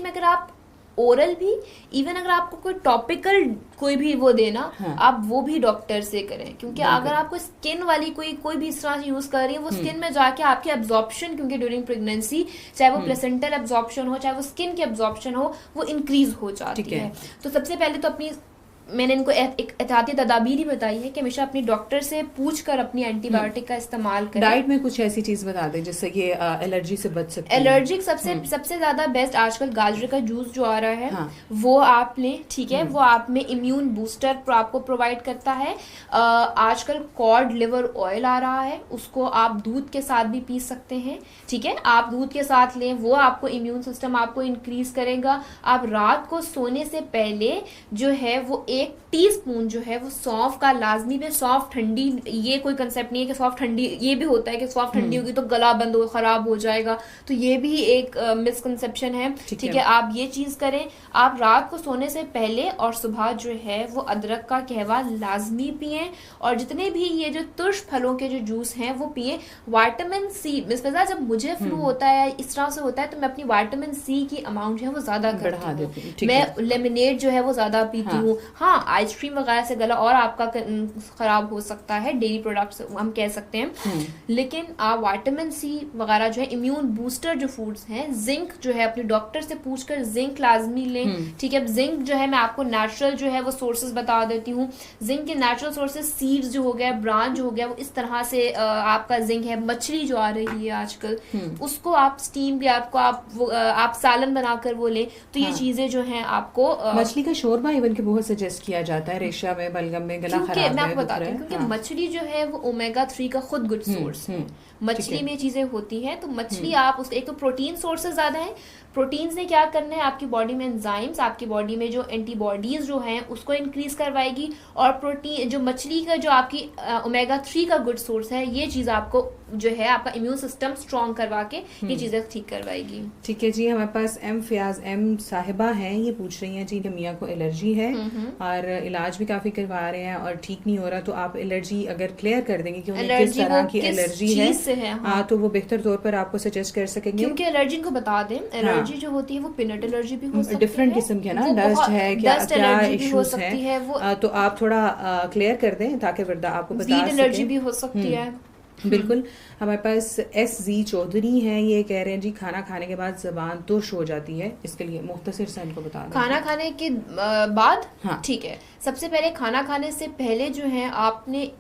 में अगर आप ओरल भी, इवन अगर आपको कोई टॉपिकल कोई भी वो देना, आप वो भी डॉक्टर से करें, क्योंकि अगर आपको स्किन वाली कोई भी इस तरह से यूज कर रही है वो स्किन में जाके आपकी एब्जॉर्प्शन, क्योंकि ड्यूरिंग प्रेगनेंसी चाहे वो प्लेसेंटल एब्जॉर्प्शन हो चाहे वो स्किन की एब्जॉर्प्शन हो, वो इंक्रीज हो जाती है। तो सबसे पहले तो मैंने इनको एक एहतियाती तदाबीर ही बताई है कि हमेशा अपनी डॉक्टर से पूछकर अपनी एंटीबायोटिक का इस्तेमाल करें।
डाइट में कुछ ऐसी चीज बता दें जिससे ये एलर्जी से बच सकते हैं।
एलर्जिक सबसे ज्यादा बेस्ट आजकल गाजर का जूस जो आ रहा है वो आप लें, ठीक है, वो आप में इम्यून बूस्टर आपको प्रोवाइड करता है। आजकल कॉड लिवर ऑयल आ रहा है, उसको आप दूध के साथ भी पी सकते हैं, ठीक है, आप दूध के साथ लें, वो आपको इम्यून सिस्टम आपको इंक्रीज करेगा। आप रात को सोने से पहले जो है वो 1 टीस्पून जो है वो सौंफ का लाजमी पे, सौंफ ठंडी, ये कोई कंसेप्ट नहीं है कि सौंफ ठंडी, ये भी होता है कि सौंफ ठंडी होगी तो गला बंद हो खराब हो जाएगा, तो ये भी एक मिसकंसेप्शन है, ठीक है। आप ये चीज करें, आप रात को सोने से पहले और सुबह जो है वो अदरक का कहवा लाजमी पिए, और जितने भी ये जो तुर्श फलों के जो जूस हैं वो पिए। विटामिन सी, जब मुझे फ्लू होता है इस तरह से होता है तो मैं अपनी विटामिन सी की अमाउंट जो है वो ज्यादा बढ़ा देती हूँ। मैं लेमनेड जो है वो ज्यादा पीती हूँ। हाँ, आइसक्रीम वगैरह से गला और आपका खराब हो सकता है, डेयरी प्रोडक्ट्स हम कह सकते हैं, लेकिन आप विटामिन सी वगैरह जो है, इम्यून बूस्टर जो फूड्स हैं, जिंक जो है अपने डॉक्टर से पूछकर जिंक लाजमी लें, ठीक है। जिंक जो है मैं आपको नेचुरल जो है वो सोर्सेज बता देती हूँ। जिंक के नेचुरल सोर्सेज सीड्स जो हो गया, ब्रांच जो हो गया, वो इस तरह से आपका जिंक है। मछली जो आ रही है आजकल, उसको आप स्टीम भी आप सालन बनाकर वो लें, तो ये चीजें जो है आपको
मछली का शोरबा इवन के बहुत सजेस्ट किया जाता है, रेशा में, बलगम में, गला खराब है।
मैं आपको बताती हूँ क्योंकि मछली जो है वो ओमेगा 3 का खुद गुड सोर्स है। मछली में चीजें होती हैं, तो मछली आप उस एक तो प्रोटीन सोर्सेज ज्यादा है। प्रोटीन ने क्या करना है, आपकी बॉडी में एंजाइम्स, आपकी बॉडी में जो एंटीबॉडीज जो हैं उसको इंक्रीज करवाएगी, और प्रोटीन जो मछली का जो आपकी ओमेगा 3 का गुड सोर्स है, ये चीज आपको जो है आपका इम्यून सिस्टम स्ट्रॉन्ग करवा के ये चीजें ठीक करवाएगी।
ठीक है जी। हमारे पास एम साहिबा हैं, ये पूछ रही हैं जी कि मियाँ को एलर्जी है और इलाज भी काफी करवा रहे हैं और ठीक नहीं हो रहा, तो आप एलर्जी अगर क्लियर कर देंगे कि उन्हें किस तरह की एलर्जी है, तो वो बेहतर तौर पर आपको सजेस्ट कर सकेंगे।
क्योंकि एलर्जी को बता दें, एलर्जी जो होती है वो पीनट एलर्जी भी हो सकती है,
डिफरेंट किस्म के ना, डस्ट है, क्या इश्यूज है, तो आप थोड़ा क्लियर कर दें ताकि वरदा आपको बता सकें।
एलर्जी भी हो सकती है।
बिल्कुल। हमारे पास SZ चौधरी हैं, ये कह रहे हैं जी खाना खाने के बाद जबान तुर्श हो जाती है, इसके लिए मुख्तसर से इनको बता दें।
खाना खाने के बाद, हाँ ठीक है, सबसे पहले खाना खाने से पहले जो है आपने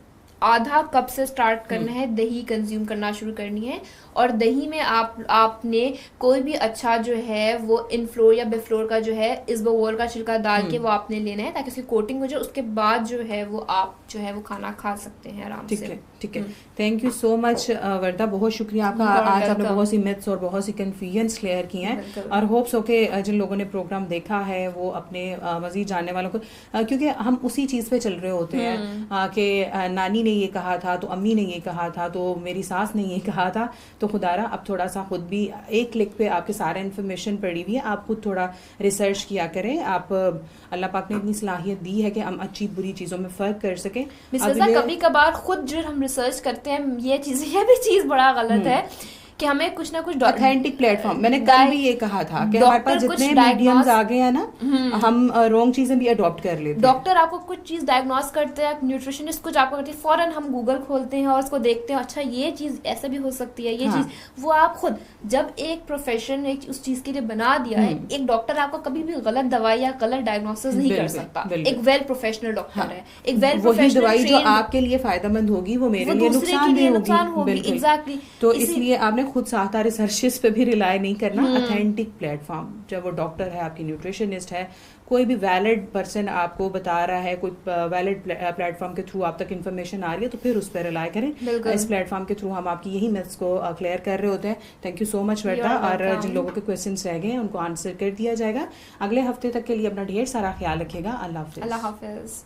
आधा कप से स्टार्ट करना है, दही कंज्यूम करना शुरू करनी है, और दही में आपने कोई भी अच्छा जो है वो इनफ्लोर या बिफ्लोर का जो है इसबगोल का छिलका डाल के वो आपने लेना है ताकि उसकी कोटिंग हो जाए। उसके बाद जो है वो आप जो है वो खाना खा सकते हैं आराम से।
ठीक है। थैंक यू सो मच वर्दा, बहुत शुक्रिया आपका। आज आपने बहुत सी मिथ्स और बहुत सी कंफ्यूजन्स क्लियर की हैं, और होप्स हो के जिन लोगों ने प्रोग्राम देखा है वो अपने मजीद जानने वालों को, क्योंकि हम उसी चीज पे चल रहे होते हैं कि नानी ने ये कहा था तो अम्मी ने ये कहा था तो मेरी सास ने ये कहा था, तो खुदारा अब थोड़ा सा खुद भी एक क्लिक पे आपके सारे इन्फॉर्मेशन पड़ी हुई है, आप खुद थोड़ा रिसर्च किया करें। आप अल्लाह पाक ने इतनी सलाहियत दी है कि हम अच्छी बुरी चीजों में फर्क कर सकें।
कभी कभार खुद जो हम रिसर्च करते हैं ये भी चीज बड़ा गलत है कि हमें कुछ ना कुछ
ऑथेंटिक प्लेटफॉर्म, मैंने कल भी ये कहा था कि हमारे पास जितने मीडियम्स आ गए हैं ना, हम रॉन्ग चीजें भी अडॉप्ट कर लेते हैं।
डॉक्टर आपको कुछ चीज डायग्नोस करते हैं, न्यूट्रिशनिस्ट कुछ आपको करते हैं, फौरन हम गूगल खोलते हैं और उसको देखते हैं, अच्छा ये चीज ऐसे भी हो सकती है, ये
हाँ।
चीज वो आप खुद जब एक प्रोफेशन एक उस चीज के लिए बना दिया है, एक डॉक्टर आपको कभी भी गलत दवाई या गलत डायग्नोसिस नहीं कर सकता। एक वेल प्रोफेशनल डॉक्टर है, एक वेल प्रोफेशनल
दवाई जो आपके लिए फायदेमंद होगी वो मेरे लिए नुकसान होगी।
एग्जैक्टली।
तो इसलिए आपने खुद साथ रिसर्चेस पे भी रिलाई नहीं करना। ऑथेंटिक प्लेटफॉर्म, जब वो डॉक्टर है, आपकी न्यूट्रिशनिस्ट है, कोई भी वैलिड पर्सन आपको बता रहा है, कोई वैलिड प्लेटफॉर्म के थ्रू आप तक इन्फॉर्मेशन आ रही है, तो फिर उस पर रिलाई करें। इस प्लेटफॉर्म के थ्रू हम आपकी यही मिथ्स को क्लियर कर रहे होते हैं। Thank you so much Shweta. और जिन लोगों के क्वेश्चंस रह गए हैं उनको आंसर कर दिया जाएगा। अगले हफ्ते तक के लिए अपना ढेर सारा ख्याल रखिएगा। अल्लाह हाफिज।
अल्लाह हाफिज।